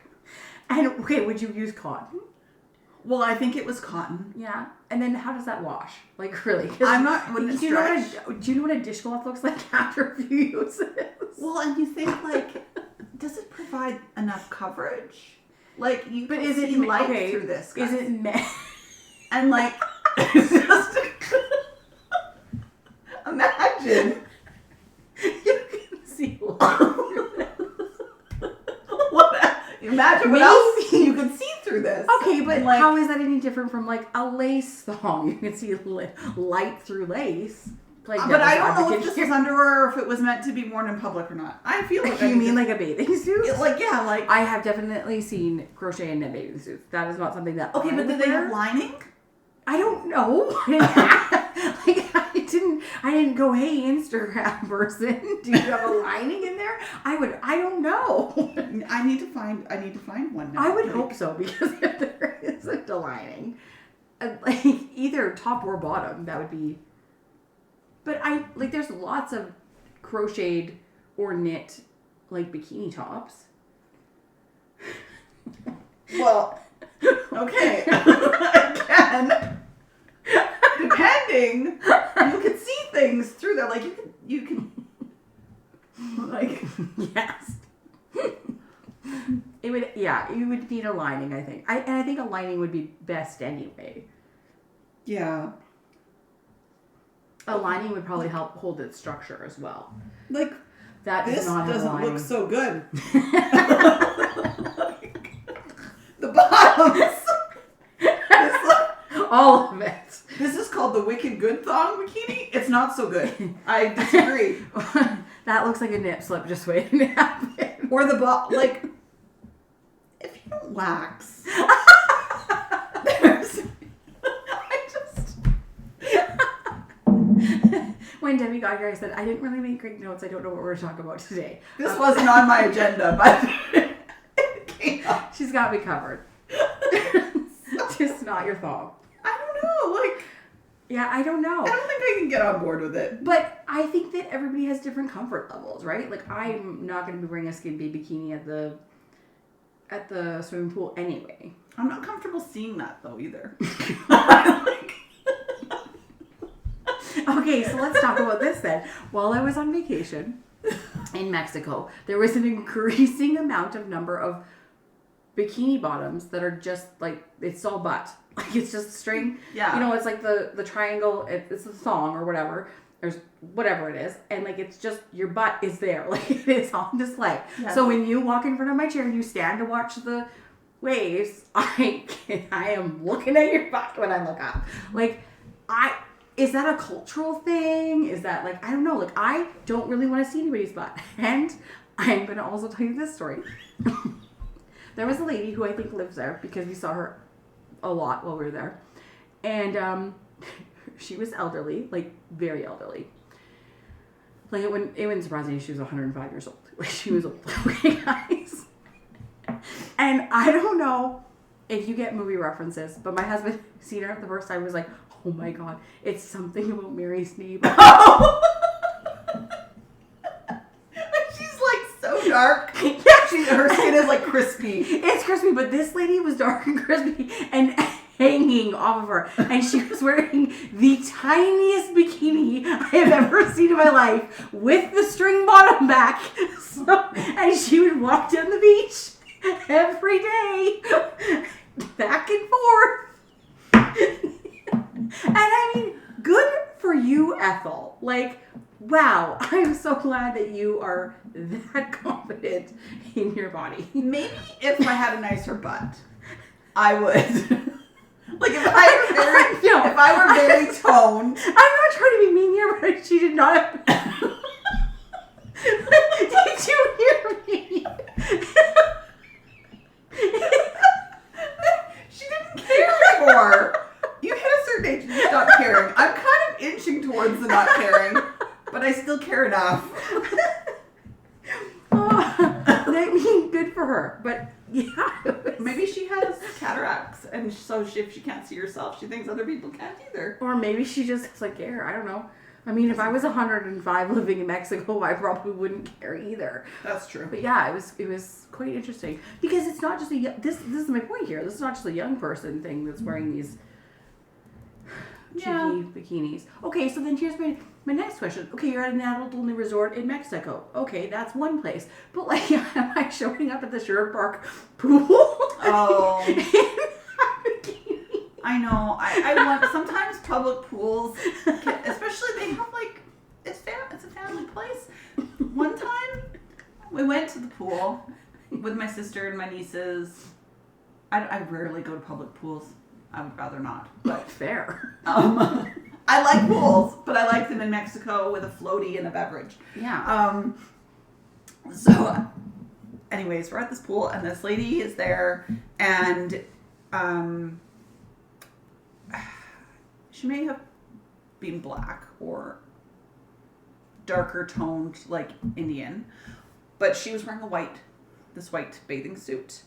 And, okay, would you use cotton? Well, I think it was cotton. Yeah. And then how does that wash? Like, really? I'm not... Do you know what a dishcloth looks like after a few uses? Well, and you think, like, does it provide enough coverage? Like, you but can is see it light okay, through this, guys. Is it meant... And, like, just... Imagine. You can see light through this. Imagine what else you can see through this. Okay, but like, how is that any different from like a lace thong? You can see light through lace. But I don't know if this was underwear or if it was meant to be worn in public or not. I feel like you mean like a bathing suit? Like I have definitely seen crochet in knit bathing suits. That is not something that. Okay, but did they have lining? I don't know. I didn't go, hey, Instagram person, do you have a lining in there? I don't know. I need to find one now. I would hope so, because if there isn't a lining, like either top or bottom, that would be. But there's lots of crocheted or knit, like, bikini tops. Well, okay. Again, depending, you can see things through there. Like, you can, like, yes. It would, yeah, you would need a lining, I think. I think a lining would be best anyway. Yeah. A lining would probably help hold its structure as well. Like, that this doesn't look so good. The bottoms. All of it. This is called the Wicked Good Thong Bikini. It's not so good. I disagree. That looks like a nip slip just waiting to happen. Or the like, if you don't wax. When Debbie got here, I said, I didn't really make great notes. I don't know what we're talking about today. This wasn't on my agenda, but it came up. She's got me covered. Just not your thong. I don't know. Like, yeah, I don't know. I don't think I can get on board with it. But I think that everybody has different comfort levels, right? Like, I'm not going to be wearing a skin bee bikini at the swimming pool anyway. I'm not comfortable seeing that, though, either. Okay, so let's talk about this then. While I was on vacation in Mexico, there was an increasing number of bikini bottoms that are just like, it's all butt. Like, it's just a string. Yeah. You know, it's like the triangle, it's a thong or whatever. There's whatever it is. And like, it's just, your butt is there. Like, it's on display. Yes. So when you walk in front of my chair and you stand to watch the waves, I am looking at your butt when I look up. Like, is that a cultural thing? Is that like, I don't know. Like, I don't really want to see anybody's butt. And I'm going to also tell you this story. There was a lady who I think lives there because we saw her a lot while we were there. And she was elderly, like very elderly. Like, it wouldn't surprise me if she was 105 years old. Like, she was old. Okay, guys. And I don't know if you get movie references, but my husband seen her the first time was like, oh my God, it's something about Mary's neighbor. She's like so dark. Yeah, her skin is like crispy. It's crispy, but this lady was dark and crispy and hanging off of her. And she was wearing the tiniest bikini I have ever seen in my life with the string bottom back. And she would walk down the beach every day, back and forth. And I mean, good for for you, Ethel. Like, wow, I'm so glad that you are that confident in your body. Maybe if I had a nicer butt, I would. Like if I were very toned. I'm not trying to be mean here, but she did not. Did you hear me? She didn't care anymore. You hit a certain age and you stop caring. I'm kind of inching towards the not caring, but I still care enough. I mean, good for her, but yeah. Maybe she has cataracts, and so if she can't see herself, she thinks other people can't either. Or maybe she just doesn't care. I don't know. I mean, if I was 105 living in Mexico, I probably wouldn't care either. That's true. But yeah, it was quite interesting because it's not just this is my point here. This is not just a young person thing that's wearing these cheeky bikinis. Okay, so then here's my next question. Okay, you're at an adult-only resort in Mexico. Okay, that's one place. But like, am I showing up at the Sherwood Park pool? Oh. I know. I want sometimes public pools, especially they have like it's a family place. One time we went to the pool with my sister and my nieces. I rarely go to public pools. I would rather not. But fair. I like pools, but I like them in Mexico with a floaty and a beverage. Yeah. So, anyways, we're at this pool and this lady is there, and she may have been black or darker toned like Indian, but she was wearing this white bathing suit.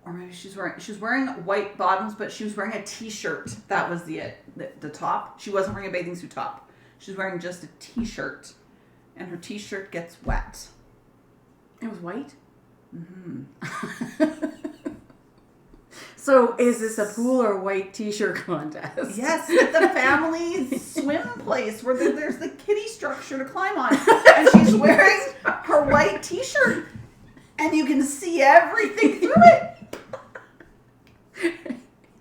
Or maybe she was wearing white bottoms, but she was wearing a t-shirt. That was the top. She wasn't wearing a bathing suit top. She was wearing just a t-shirt, and her t-shirt gets wet. It was white? Mm-hmm. So is this a pool or white t-shirt contest? Yes, at the family swim place where there's the kiddie structure to climb on. And she's wearing her white t-shirt, and you can see everything through it.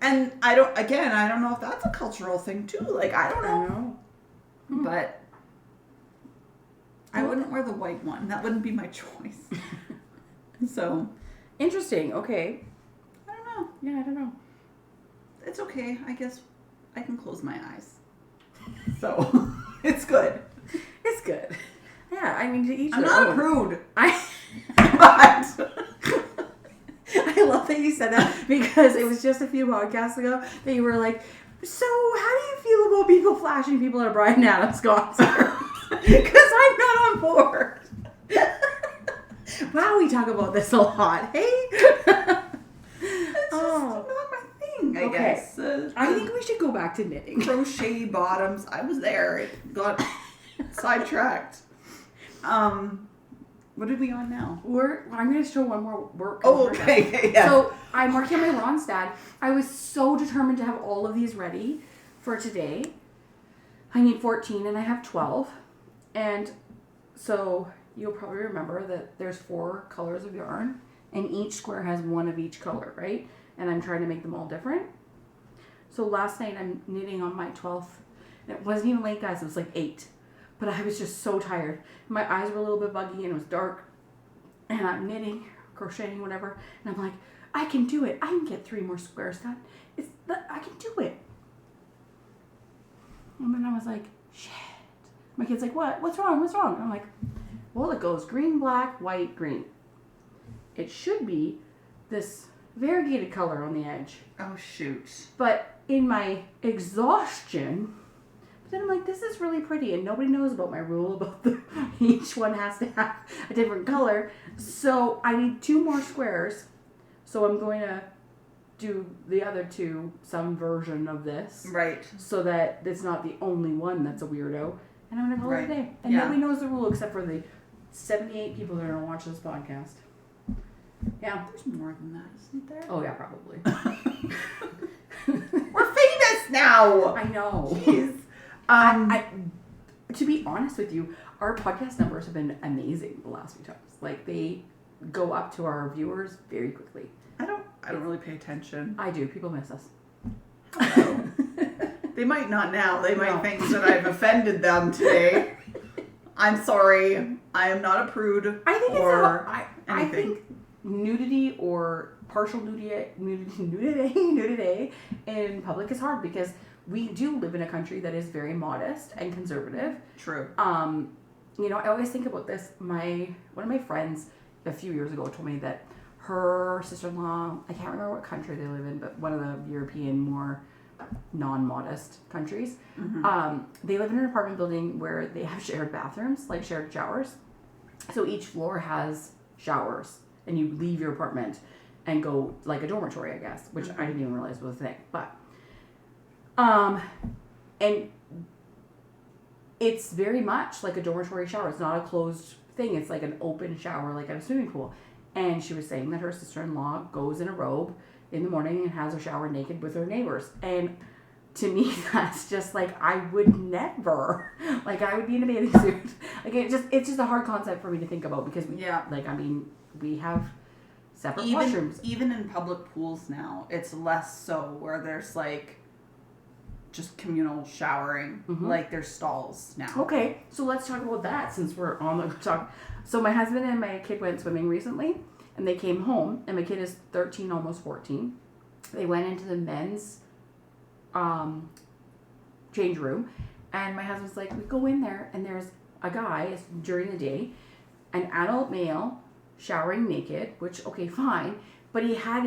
And I don't know if that's a cultural thing too. Like, I don't know. But I wouldn't wear the white one. That wouldn't be my choice. So. Interesting. Okay. I don't know. Yeah, I don't know. It's okay. I guess I can close my eyes. So, it's good. It's good. Yeah, I mean, to each I'm their not own. a prude. But I love that you said that because it was just a few podcasts ago that you were like, so how do you feel about people flashing people at a Bryan Adams concert? Because I'm not on board. Wow, we talk about this a lot. Hey? It's just not my thing, I guess. I think we should go back to knitting. Crochet bottoms. I was there. It got sidetracked. What are we on now? I'm going to show one more work. Oh, okay. Yeah. So I'm working on my Rondstadt. I was so determined to have all of these ready for today. I need 14 and I have 12. And so you'll probably remember that there's 4 colors of yarn and each square has one of each color, right? And I'm trying to make them all different. So last night I'm knitting on my 12th. And it wasn't even late, guys. It was like 8. But I was just so tired. My eyes were a little bit buggy and it was dark. And I'm knitting, crocheting, whatever. And I'm like, I can do it. I can get 3 more squares done. I can do it. And then I was like, shit. My kid's like, what? What's wrong? What's wrong? And I'm like, well, it goes green, black, white, green. It should be this variegated color on the edge. Oh, shoot. But in my exhaustion... Then I'm like, this is really pretty, and nobody knows about my rule about each one has to have a different color. So I need 2 more squares. So I'm going to do the other 2, some version of this. Right. So that it's not the only one that's a weirdo. And I'm going to call it a day. And nobody knows the rule except for the 78 people that are going to watch this podcast. Yeah. There's more than that, isn't there? Oh, yeah, probably. We're famous now! I know. Jeez. To be honest with you, our podcast numbers have been amazing the last few times. Like, they go up to our viewers very quickly. I don't really pay attention. I do. People miss us. Hello. They might not now. They might think that I've offended them today. I'm sorry. I am not a prude. I think anything. I think nudity or partial nudity in public is hard because we do live in a country that is very modest and conservative. True. You know, I always think about this. One of my friends a few years ago told me that her sister-in-law, I can't remember what country they live in, but one of the European more non-modest countries. Mm-hmm. They live in an apartment building where they have shared bathrooms, like shared showers. So each floor has showers, and you leave your apartment and go like a dormitory, I guess, which I didn't even realize was a thing. But, and it's very much like a dormitory shower. It's not a closed thing. It's like an open shower, like at a swimming pool. And she was saying that her sister-in-law goes in a robe in the morning and has a shower naked with her neighbors. And to me, that's just like, I would never, like I would be in a bathing suit. Like it's just a hard concept for me to think about because we have separate washrooms. Even in public pools now, it's less so where there's like just communal showering, like there's stalls now. Okay, so let's talk about that since we're on the talk. So my husband and my kid went swimming recently, and they came home, and my kid is 13, almost 14. They went into the men's change room, and my husband's like, we go in there, and there's a guy during the day, an adult male, showering naked, which, okay, fine, but he had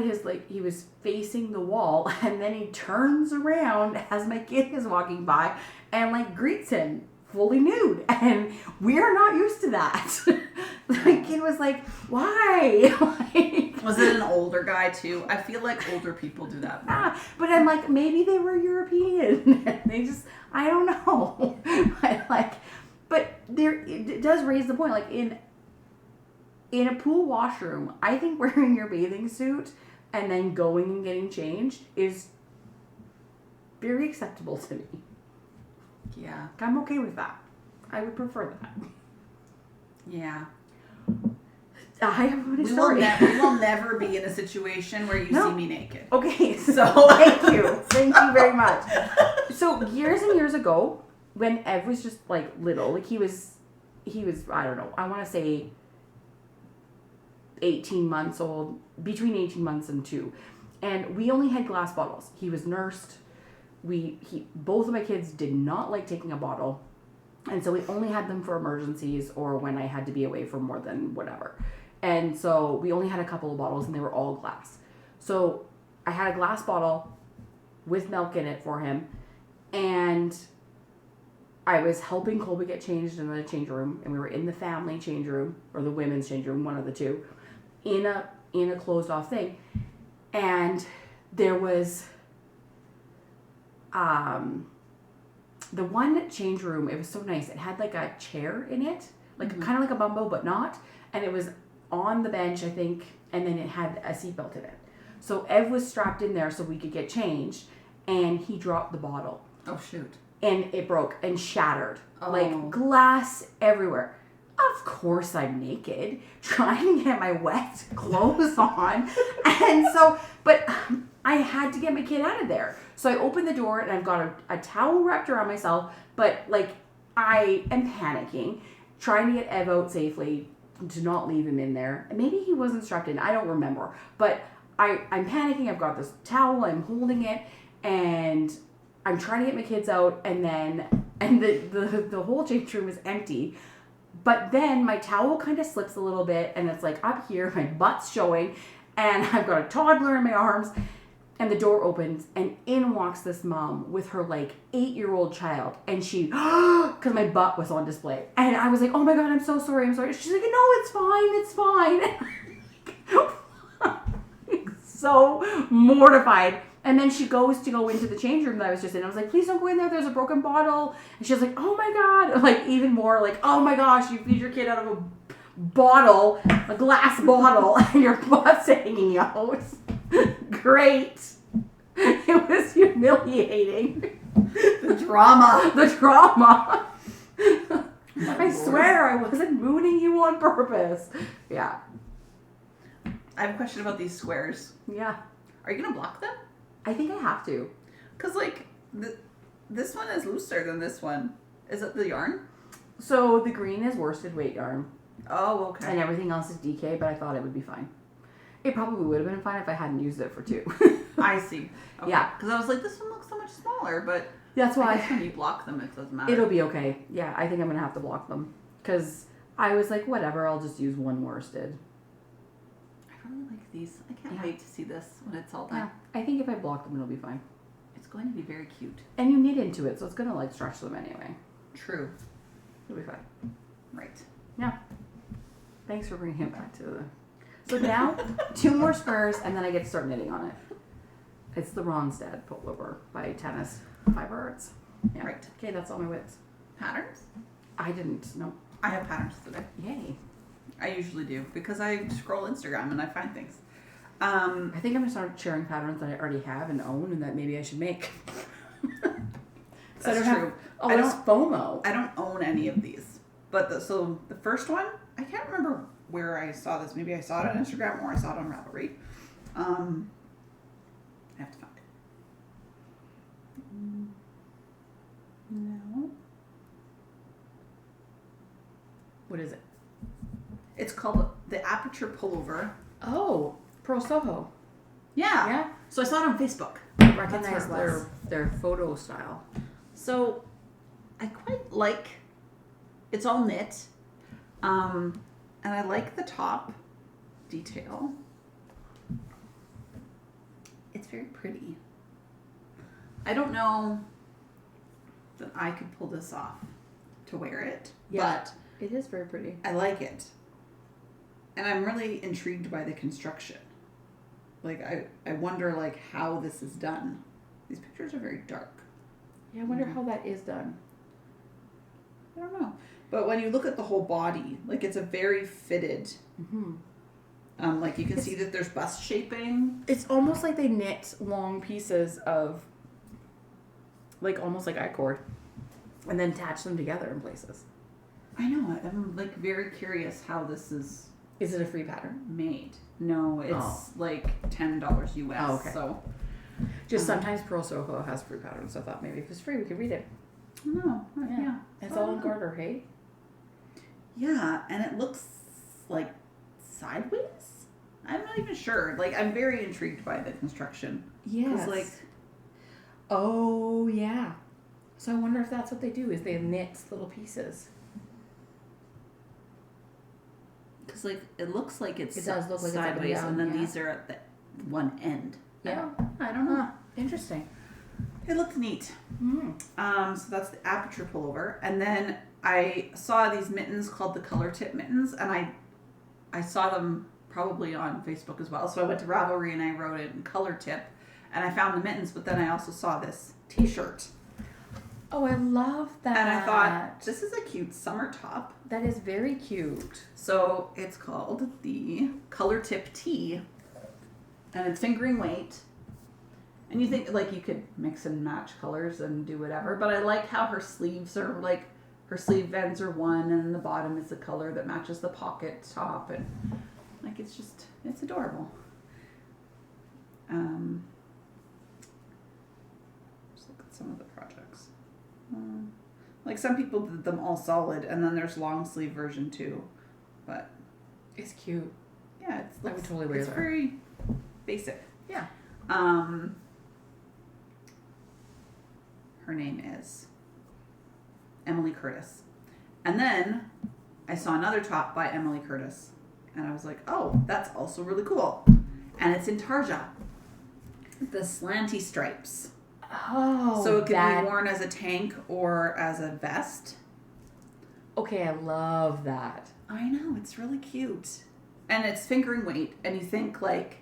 he was facing the wall, and then he turns around as my kid is walking by, and, like, greets him fully nude, and we're not used to that. My kid was like, why? Was it an older guy too? I feel like older people do that more. But I'm like, maybe they were European. They just, I don't know. But it does raise the point, like in a pool washroom, I think wearing your bathing suit and then going and getting changed is very acceptable to me. Yeah. I'm okay with that. I would prefer that. Yeah. I have a story. We will never be in a situation where you see me naked. Okay, so thank you. Thank you very much. So years and years ago, when Ev was just like little, like he was, I don't know, I want to say 18 months old, between 18 months and 2. And we only had glass bottles. He was nursed. Both of my kids did not like taking a bottle. And so we only had them for emergencies or when I had to be away for more than whatever. And so we only had a couple of bottles and they were all glass. So I had a glass bottle with milk in it for him. And I was helping Colby get changed in the change room. And we were in the family change room or the women's change room, one of the two, in a closed off thing. And there was the one change room, it was so nice. It had like a chair in it, like kind of like a bumbo, but not. And it was on the bench, I think, and then it had a seatbelt in it. So Ev was strapped in there so we could get changed, and he dropped the bottle. Oh, shoot. And it broke and shattered. Oh. Like glass everywhere. Of course I'm naked, trying to get my wet clothes on. And so, but I had to get my kid out of there. So I opened the door and I've got a towel wrapped around myself, but like I am panicking, trying to get Ev out safely to not leave him in there. Maybe he wasn't strapped in, I don't remember. But I'm panicking, I've got this towel, I'm holding it, and I'm trying to get my kids out, and the whole change room is empty. But then my towel kind of slips a little bit, and it's like up here, my butt's showing, and I've got a toddler in my arms, and the door opens, and in walks this mom with her like 8-year-old child, and she, because my butt was on display, and I was like, oh my God, I'm so sorry. She's like, no, it's fine. So mortified. And then she goes to go into the change room that I was just in. I was like, please don't go in there. There's a broken bottle. And she was like, oh my God. Like, even more like, oh my gosh, you feed your kid out of a bottle, a glass bottle, and your butt's hanging out. Great. It was humiliating. The drama. I swear I wasn't mooning you on purpose. Yeah. I have a question about these squares. Yeah. Are you going to block them? I think I have to. Because, like, This one is looser than this one. Is it the yarn? So the green is worsted weight yarn. Oh, okay. And everything else is DK, but I thought it would be fine. It probably would have been fine if I hadn't used it for 2. I see. Okay. Yeah. Because I was like, this one looks so much smaller, but that's why. I guess when you block them, it doesn't matter. It'll be okay. Yeah, I think I'm going to have to block them. Because I was like, whatever, I'll just use one worsted. I really like these. I can't wait to see this when it's all done. Yeah, I think if I block them, it'll be fine. It's going to be very cute. And you knit into it, so it's going to like stretch them anyway. True. It'll be fine. Right. Yeah. Thanks for bringing it back to the... So now, 2 more squares, and then I get to start knitting on it. It's the Rondstadt Pullover by Tanis Fibre. Yeah. Right. Okay, that's all my whips. Patterns? I didn't. No. I have patterns today. Yay. I usually do because I scroll Instagram and I find things. I think I'm going to start sharing patterns that I already have and own and that maybe I should make. That's true. I don't FOMO. I don't own any of these. But the first one, I can't remember where I saw this. Maybe I saw it on Instagram or I saw it on Ravelry. I have to find it. No. What is it? It's called the Aperture Pullover. Oh, Pro Soho. Yeah. Yeah. So I saw it on Facebook. I recognize their photo style. So I quite like, it's all knit. And I like the top detail. It's very pretty. I don't know that I could pull this off to wear it, but it is very pretty. I like it. And I'm really intrigued by the construction. Like, I wonder, like, how this is done. These pictures are very dark. Yeah, I wonder how that is done. I don't know. But when you look at the whole body, like, it's a very fitted. Mm-hmm. Like, you can see that there's bust shaping. It's almost like they knit long pieces of, like, almost like I-cord, and then attach them together in places. I know. I'm, like, very curious how this is... Is it a free pattern? Made. No, it's like $10 US. Oh, okay. So just sometimes Pro Soho has free patterns. So I thought maybe if it's free, we could read it. No, yeah. It's all in garter, hey? Yeah, and it looks like sideways. I'm not even sure. Like, I'm very intrigued by the construction. Yes. Like, oh yeah. So I wonder if that's what they do. Is they knit little pieces. because like it looks like it's it does look like sideways, it's up and and down, then these are at the one end. Yeah, I don't know. Interesting. It looked neat. Mm. So that's the Aperture Pullover, and then I saw these mittens called the Color Tip mittens, and I saw them probably on Facebook as well. So I went to Ravelry and I wrote it in Color Tip, and I found the mittens. But then I also saw this T-shirt. Oh, I love that. And I thought, this is a cute summer top. That is very cute. So it's called the Color Tip Tee. And it's fingering weight. And you think, like, you could mix and match colors and do whatever. But I like how her sleeves are, like, her sleeve ends are one. And then the bottom is the color that matches the pocket top. And, like, it's just, it's adorable. Just look at some of the projects. Like some people did them all solid, and then there's long sleeve version too, but it's cute. Yeah, I would totally wear that. It's very basic. Yeah. Her name is Emily Curtis, and then I saw another top by Emily Curtis, and I was like, oh, that's also really cool, and it's Intarsia, the Slanty Stripes. Oh, so it can be worn as a tank or as a vest. Okay, I love that. I know, it's really cute. And it's fingering weight, and you think, like,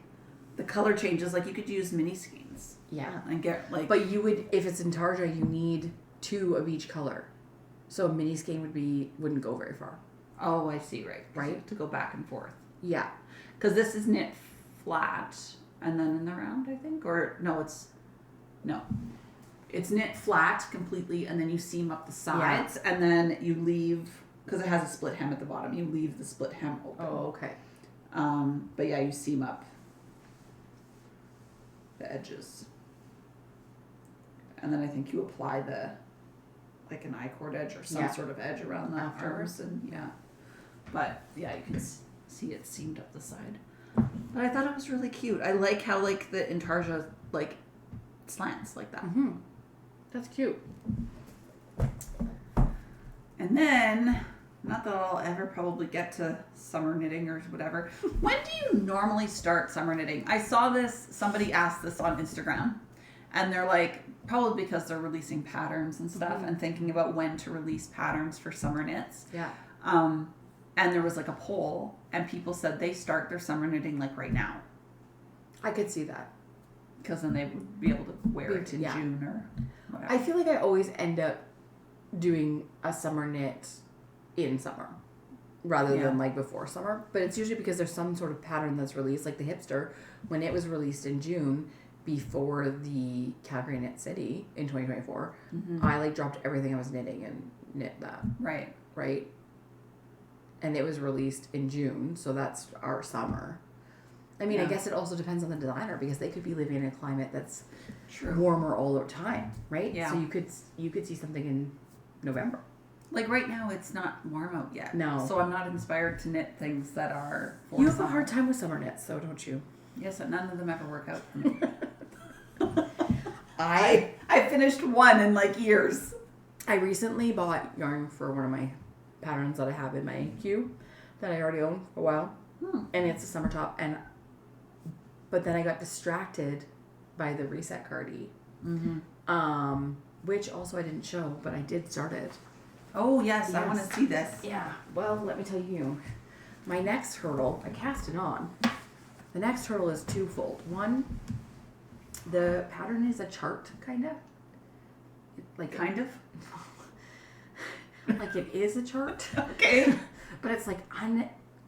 the color changes, like, you could use mini skeins. Yeah. And get, like... But you would, if it's Intarsia, you need 2 of each color. So a mini skein wouldn't go very far. Oh, I see, right. Right? To go back and forth. Yeah. Because this is knit flat, and then in the round, I think? Or, no, it's knit flat completely, and then you seam up the sides, and then you leave, because it has a split hem at the bottom, you leave the split hem open. Oh, okay. But yeah, you seam up the edges. And then I think you apply like an I-cord edge or some sort of edge around the arms. And but yeah, you can see it seamed up the side. But I thought it was really cute. I like how like the Intarsia like slants like that. Mm-hmm. That's cute. And then, not that I'll ever probably get to summer knitting or whatever. When do you normally start summer knitting? I saw this, somebody asked this on Instagram, and they're like, probably because they're releasing patterns and stuff and thinking about when to release patterns for summer knits. Yeah. And there was like a poll, and people said they start their summer knitting like right now. I could see that. Because then they would be able to wear it in June or whatever. I feel like I always end up doing a summer knit in summer rather than like before summer. But it's usually because there's some sort of pattern that's released, like the hipster, when it was released in June before the Calgary Knit City in 2024. I like dropped everything I was knitting and knit that. Right. And it was released in June, so that's our summer. I mean, I guess it also depends on the designer because they could be living in a climate that's warmer all the time, right? Yeah. So you could see something in November. Like right now, it's not warm out yet. No. So I'm not inspired to knit things that are for You have summer. a hard time with summer knits, though, don't you? Yes, and none of them ever work out for me. I finished one in like years. I recently bought yarn for one of my patterns that I have in my queue that I already own for a while, and it's a summer top. But then I got distracted by the Resetcardi, which also I didn't show, but I did start it. Oh yes, I want to see this. Yeah. Well, let me tell you, my next hurdle, I cast it on. The next hurdle is twofold. One, the pattern is a chart, kind of. Like Kind of? like it is a chart. Okay. But it's like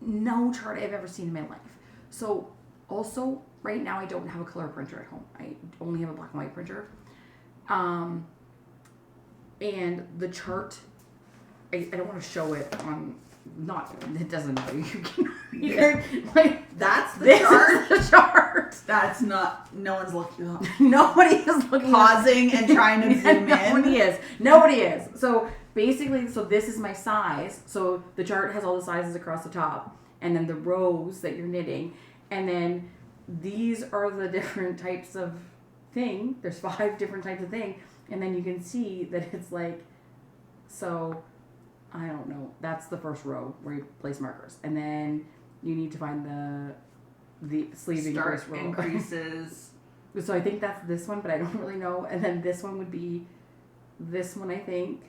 no chart I've ever seen in my life. So also, right now I don't have a color printer at home. I only have a black and white printer. And the chart, I don't want to show it on, it doesn't matter. You can read it. Like, That's the chart? Is the chart. That's not, no one's looking. Nobody is looking. Pausing and trying to zoom in. Nobody is. So basically, this is my size. So the chart has all the sizes across the top. And then the rows that you're knitting. And then these are the different types of thing. There's 5 different types of thing. And then you can see that it's like, so, I don't know. That's the first row where you place markers. And then you need to find the sleeve increase row. Increases. So I think that's this one, but I don't really know. And then this one would be this one, I think.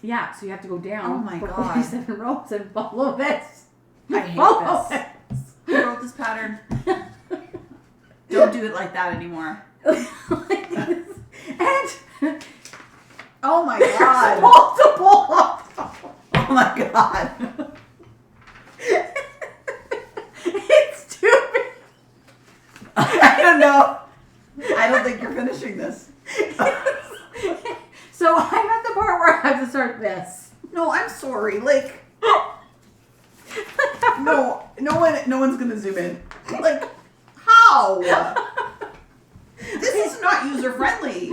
Yeah, so you have to go down. Oh my for God. 47 rows and follow this. I hate this. Who wrote this pattern? Don't do it like that anymore. And oh my God. multiple. Oh my God. It's too big. I don't know. I don't think you're finishing this. So I'm at the part where I have to start this. No, I'm sorry. Like, no one's gonna zoom in. Like, how? This is not user friendly.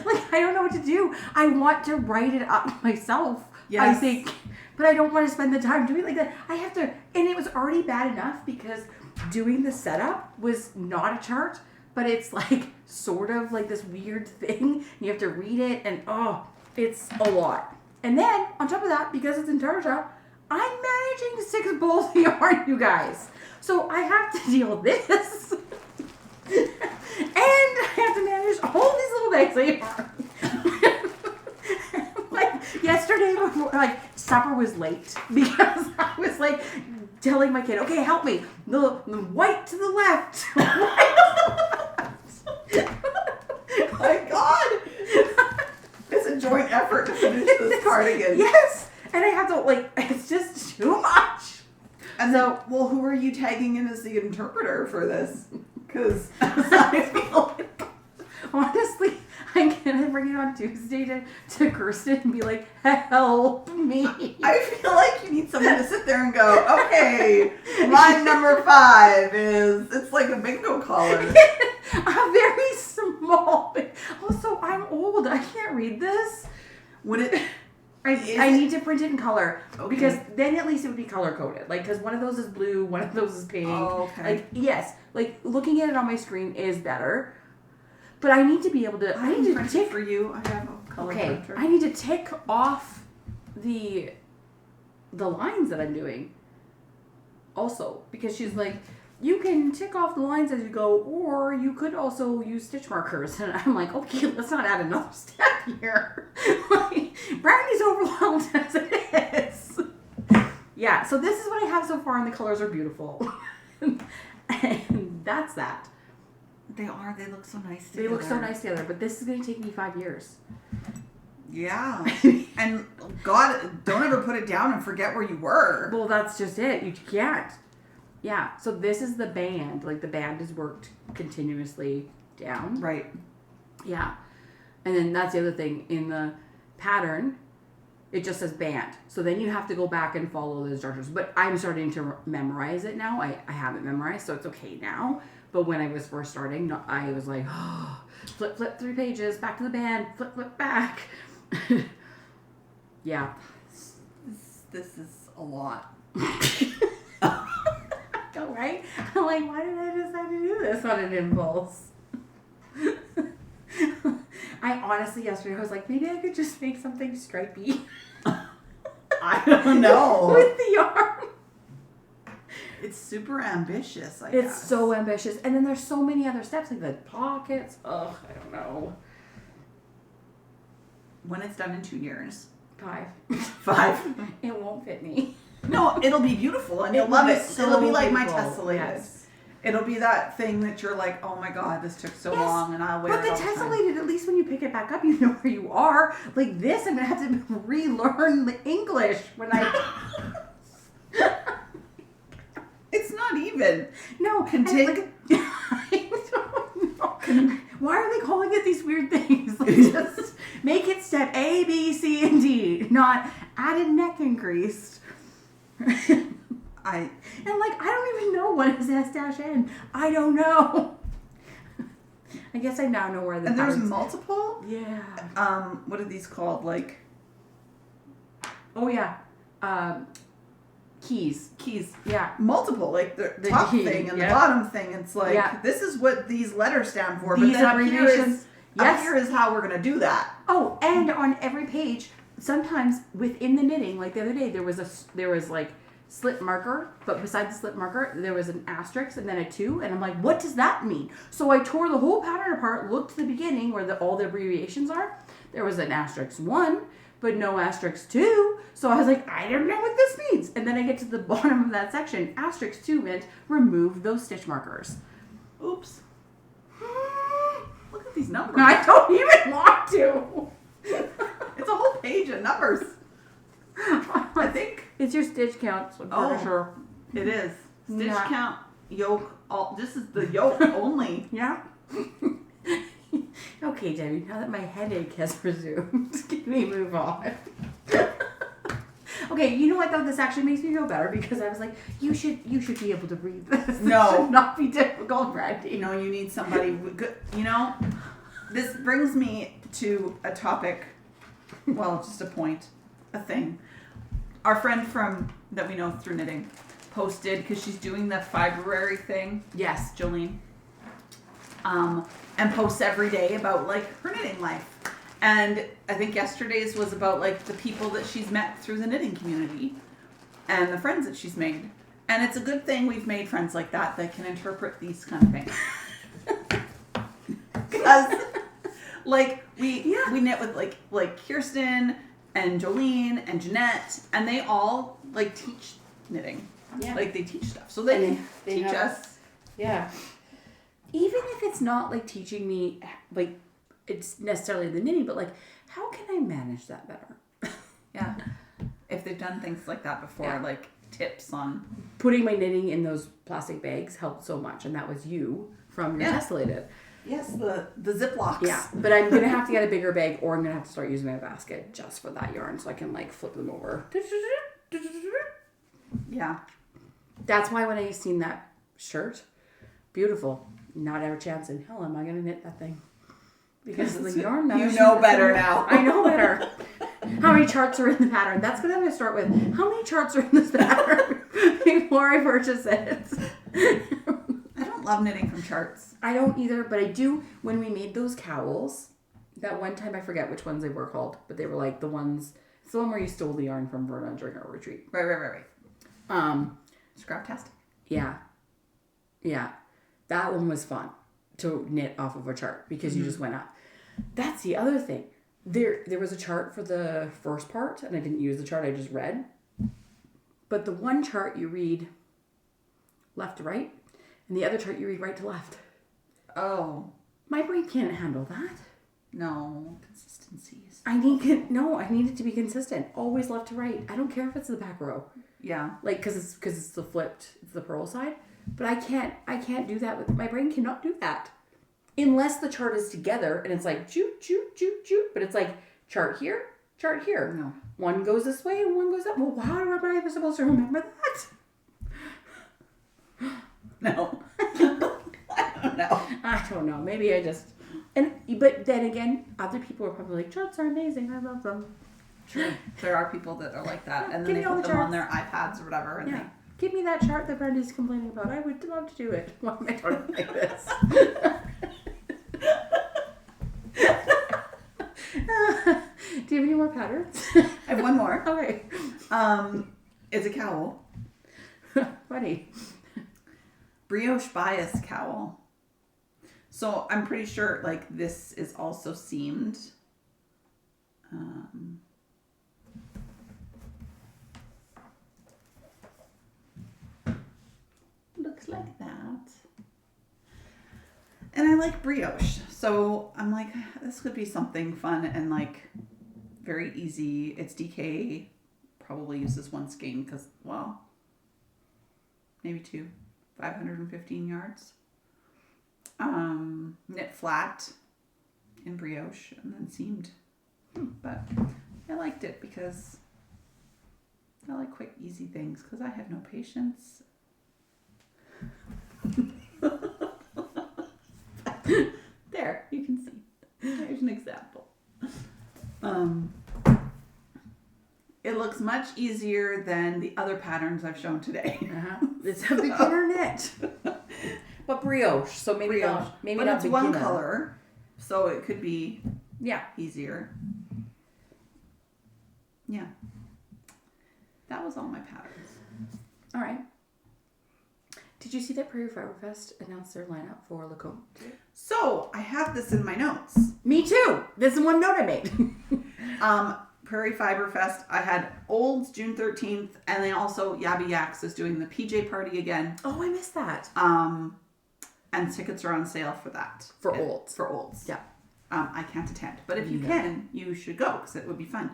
Like, I don't know what to do. I want to write it up myself. Yes. I think, but I don't want to spend the time doing it like that. I have to, and it was already bad enough because doing the setup was not a chart, but it's like sort of like this weird thing. You have to read it, and it's a lot. And then on top of that, because it's Intarsia, I'm managing 6 bowls of yarn, you guys. So I have to deal with this. And I have to manage all these little bags of yarn. Like yesterday, before, supper was late because I was like telling my kid, "Okay, help me. The white to the left." My God, it's a joint effort to finish this cardigan. Yes, and I have to it's just too much. And so, well, who are you tagging in as the interpreter for this? Because I feel like, honestly, I'm gonna bring it on Tuesday to Kirsten and be like, "Help me." I feel like you need someone to sit there and go, "Okay, line number 5 is," it's like a bingo caller. A very small small. Also, I'm old. I can't read this. Would it? I need to print it in color. Okay. Because then at least it would be color coded. Like, because one of those is blue, one of those is pink. Oh, okay. Like, yes. Like, looking at it on my screen is better. But I need to be able to... I need to print it for you. I have a color printer. I need to tick off the lines that I'm doing. Also. Because she's like, you can tick off the lines as you go, or you could also use stitch markers. And I'm like, okay, let's not add another step here. Like, Brandie's overwhelmed as it is. Yeah, so this is what I have so far, and the colors are beautiful. And that's that. They are. They look so nice together. They look so nice together, but this is going to take me 5 years. Yeah. And God, don't ever put it down and forget where you were. Well, that's just it. You can't. Yeah, so this is the band. Like, the band is worked continuously down. Right. Yeah. And then that's the other thing. In the pattern, it just says band. So then you have to go back and follow the instructions. But I'm starting to memorize it now. I have it memorized, so it's okay now. But when I was first starting, I was like, oh, flip 3 pages, back to the band, flip back. Yeah. This is a lot. Right? I'm like, why did I decide to do this on an impulse? I honestly, yesterday, I was like, maybe I could just make something stripey. I don't know. With the yarn. It's super ambitious, I guess. It's so ambitious. And then there's so many other steps, like the pockets. Ugh, I don't know. When it's done in 2 years. 5. 5. It won't fit me. No, it'll be beautiful and you'll love it. So it'll be like beautiful. my tessellated. Yes. It'll be that thing that you're like, oh my God, this took so long and I'll wear but it all the the time. tessellated, at least when you pick it back up, you know where you are. Like this, I'm going to have to relearn the English when I... It's not even. No. Contig. I don't know. Why are they calling it these weird things? Like, just make it step A, B, C, and D. Not added neck increased. I don't even know what is S-N. I don't know. I guess I now know where the... And there's multiple? Yeah. What are these called? Like... Oh, yeah. Keys. Yeah. Multiple. Like the top key, thing and yeah. the bottom thing. It's like, this is what these letters stand for. These but then abbreviations. Up here is how we're going to do that. Oh, and on every page, sometimes within the knitting, like the other day, there was like slip marker, but beside the slip marker, there was an asterisk and then a 2, and I'm like, what does that mean? So I tore the whole pattern apart, looked to the beginning where all the abbreviations are. There was an asterisk 1, but no asterisk 2. So I was like, I don't know what this means. And then I get to the bottom of that section. Asterisk 2 meant remove those stitch markers. Oops. Look at these numbers. I don't even want to. It's a whole page of numbers. I think it's your stitch count, so I'm pretty sure. It is. Stitch count, yoke, all. This is the yoke only. Yeah. Okay, Debbie, now that my headache has resumed, can we move on? Okay, you know, I thought this actually makes me feel better because I was like, you should be able to read this. No. It should not be difficult, Brandie. You know, you need somebody good. You know, this brings me to a topic. Well, just a point, a thing. Our friend that we know through knitting posted, because she's doing the Fibre thing. Yes. Jolene. And posts every day about like her knitting life. And I think yesterday's was about like the people that she's met through the knitting community and the friends that she's made. And it's a good thing we've made friends like that can interpret these kind of things. Because like we knit with like Kirsten and Jolene and Jeanette, and they all like teach knitting. Yeah. Like they teach stuff. So they teach us. Yeah. Even if it's not like teaching me like it's necessarily the knitting, but like how can I manage that better? Yeah. If they've done things like that before, like tips on putting my knitting in those plastic bags helped so much, and that was you from your tessellated. Yes, the Ziplocs. Yeah, but I'm gonna have to get a bigger bag, or I'm gonna have to start using my basket just for that yarn, so I can like flip them over. Yeah, that's why when I seen that shirt, beautiful. Not ever chance in hell am I gonna knit that thing. Because the yarn You know better now. I know better. How many charts are in the pattern? That's what I'm going to start with. How many charts are in this pattern before I purchase it? I don't love knitting from charts. I don't either, but I do. When we made those cowls, that one time, I forget which ones they were called, but they were like the ones, it's the one where you stole the yarn from Verna during our retreat. Right. Scraptastic? Yeah. That one was fun to knit off of a chart because you just went up. That's the other thing. There was a chart for the first part, and I didn't use the chart, I just read. But the one chart you read left to right, and the other chart you read right to left. Oh. My brain can't handle that. No, consistencies. I need it to be consistent. Always left to right. I don't care if it's the back row. Yeah. Like, because it's the flipped, it's the purl side. But I can't do that. My brain cannot do that. Unless the chart is together and it's like, joot, joot, joot, joot. But it's like, chart here, chart here. No. One goes this way and one goes that. Well, how am I supposed to remember that? No. I don't know. Maybe I just... But then again, other people are probably like, charts are amazing. I love them. True. There are people that are like that. And then they put them on their iPads or whatever. And Give me that chart that Brandie's complaining about. I would love to do it. Why am I talking like this? Do you have any more patterns? I have one more. Okay. It's a cowl. Funny. Brioche bias cowl. So I'm pretty sure like this is also seamed. Looks like that. And I like brioche. So I'm like, this could be something fun and like very easy. It's DK. Probably use this one skein because, well, maybe two. 515 yards. Knit flat in brioche and then seamed. But I liked it because I like quick, easy things because I have no patience. There, you can see. There's an example. It looks much easier than the other patterns I've shown today. It's a beginner knit. But brioche, so maybe brioche. not but not it's beginner. one color, so it could be easier. Yeah. That was all my patterns. All right. Did you see that Prairie Fibre Fest announced their lineup for Lacombe? So I have this in my notes. Me too. This is one note I made. Prairie Fibre Fest. I had Olds June 13th, and then also Yabby Yaks is doing the PJ party again. Oh, I missed that. And tickets are on sale for that. For Olds. For Olds. Yeah. I can't attend, but if you can, you should go because it would be fun.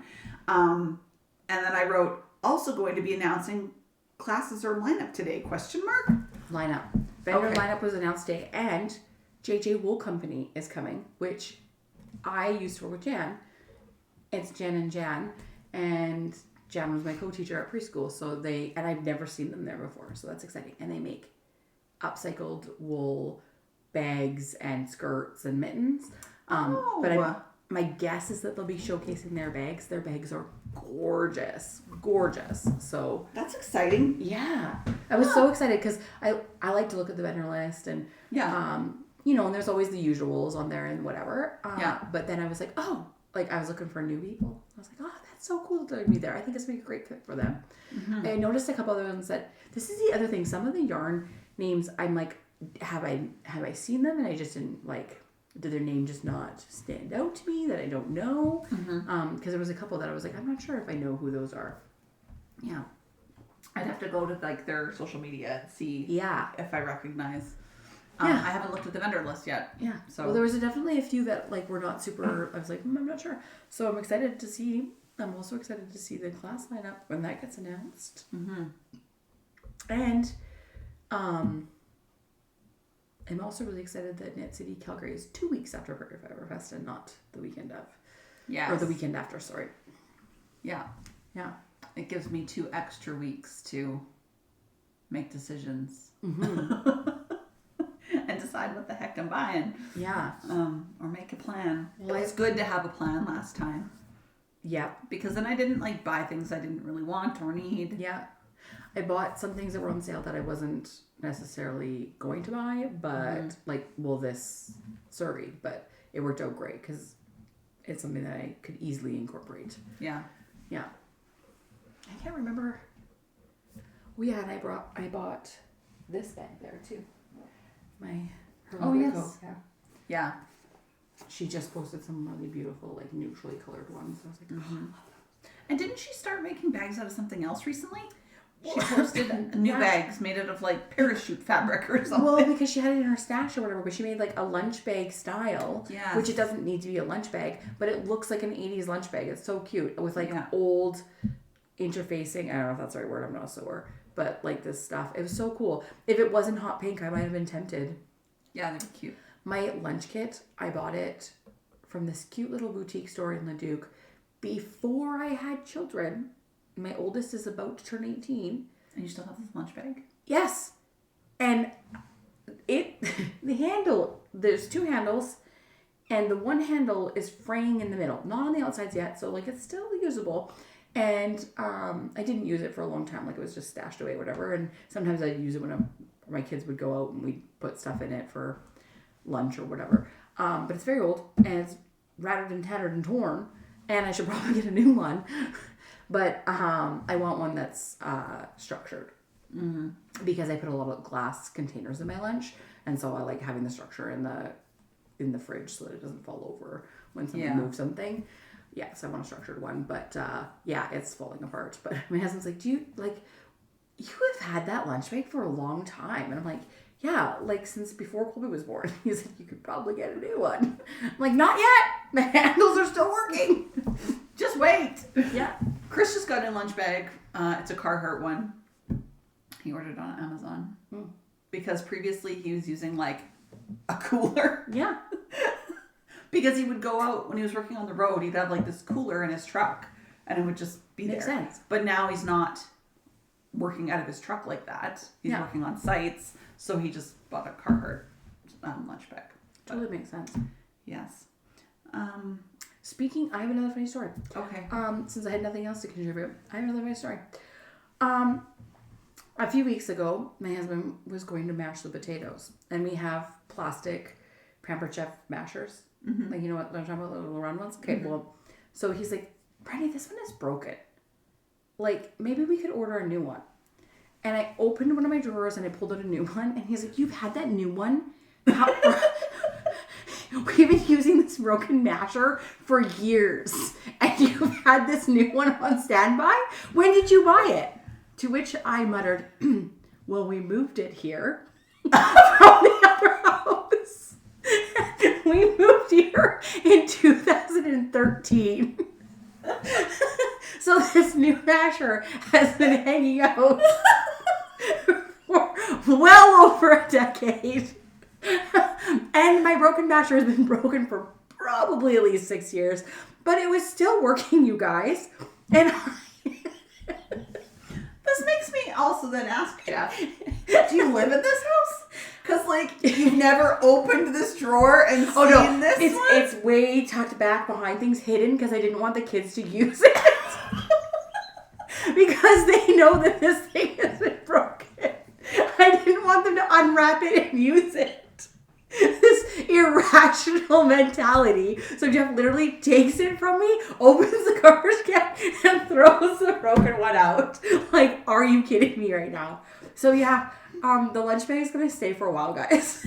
And then I wrote, also going to be announcing classes or lineup today, ? Lineup. Vendor lineup was announced today, and JJ Wool Company is coming, which I used to work with Jan. It's Jan, and Jan was my co-teacher at preschool, and I've never seen them there before, so that's exciting. And they make upcycled wool bags and skirts and mittens. But my guess is that they'll be showcasing their bags. Their bags are gorgeous. So that's exciting. Yeah, I was so excited because I like to look at the vendor list and and there's always the usuals on there and whatever. But then I was like, I was looking for new people. I was like, that's so cool to be there. I think it's gonna be a great fit for them. Mm-hmm. I noticed a couple other ones that this is the other thing. Some of the yarn names I'm like, have I seen them and I just didn't like. Did their name just not stand out to me that I don't know? Because there was a couple that I was like, I'm not sure if I know who those are. Yeah. I'd have to go to like their social media and see if I recognize. I haven't looked at the vendor list yet. Yeah. So there was definitely a few that like were not super. I was like, I'm not sure. So I'm excited to see. I'm also excited to see the class lineup when that gets announced. Mm-hmm. And I'm also really excited that Knit City Calgary is 2 weeks after Prairie Fibre Fest and not the weekend of. Yeah. Or the weekend after, sorry. Yeah. Yeah. It gives me 2 extra weeks to make decisions. Mm-hmm. And decide decide what the heck I'm buying. Yeah. Or make a plan. Well, it's good to have a plan last time. Yeah. Because then I didn't like buy things I didn't really want or need. Yeah. I bought some things that were on sale that I wasn't necessarily going to buy, but this Surrey, but it worked out great because it's something that I could easily incorporate. Yeah. Yeah. I can't remember. Oh yeah, and I bought this bag there too. Yes. Yeah. Yeah. She just posted some really beautiful, like neutrally colored ones. I was like, mm-hmm. And didn't she start making bags out of something else recently? She posted new bags made out of like parachute fabric or something. Well, because she had it in her stash or whatever, but she made like a lunch bag style, which it doesn't need to be a lunch bag, but it looks like an 80s lunch bag. It's so cute with like old interfacing. I don't know if that's the right word. I'm not a sewer, but like this stuff. It was so cool. If it wasn't hot pink, I might have been tempted. Yeah, they're cute. My lunch kit, I bought it from this cute little boutique store in Leduc before I had children. My oldest is about to turn 18. And you still have this lunch bag? Yes. And the handle, there's two handles, and the one handle is fraying in the middle. Not on the outsides yet, so like it's still usable. And I didn't use it for a long time. Like it was just stashed away or whatever. And sometimes I'd use it when my kids would go out and we'd put stuff in it for lunch or whatever. But it's very old, and it's rattled and tattered and torn. And I should probably get a new one. But I want one that's structured because I put a lot of glass containers in my lunch, and so I like having the structure in the fridge so that it doesn't fall over when someone moves something. Yeah, so I want a structured one, but it's falling apart. But my husband's like, you have had that lunch bag for a long time, and I'm like, yeah, like since before Colby was born. He's like, you could probably get a new one. I'm like, not yet. The handles are still working. Just wait. Yeah. Chris just got a lunch bag. It's a Carhartt one. He ordered it on Amazon. Because previously he was using like a cooler. Yeah. Because he would go out when he was working on the road. He'd have like this cooler in his truck. And it would just be Makes there. sense. But now he's not working out of his truck like that. He's working on sites. So he just bought a Carhartt lunch bag. Totally makes sense. Yes. Speaking, I have another funny story. Okay. Since I had nothing else to contribute, I have another funny story. A few weeks ago, my husband was going to mash the potatoes, and we have plastic Pampered Chef mashers. Mm-hmm. Like, you know what I'm talking about, the little round ones? Okay, well, so he's like, Brandie, this one is broken. Like, maybe we could order a new one. And I opened one of my drawers and I pulled out a new one, and he's like, you've had that new one? We've been using this broken masher for years, and you've had this new one on standby? When did you buy it? To which I muttered, well, we moved it here from the other house. We moved here in 2013. So this new masher has been hanging out for well over a decade. And my broken masher has been broken for probably at least 6 years. But it was still working, you guys. And this makes me also then ask Jeff, do you live in this house? Because, like, you've never opened this drawer and seen this one? It's way tucked back behind things, hidden, because I didn't want the kids to use it. Because they know that this thing has been broken. I didn't want them to unwrap it and use it. This irrational mentality. So Jeff literally takes it from me, opens the garbage can, and throws the broken one out. Like, are you kidding me right now? So yeah, the lunch bag is going to stay for a while, guys.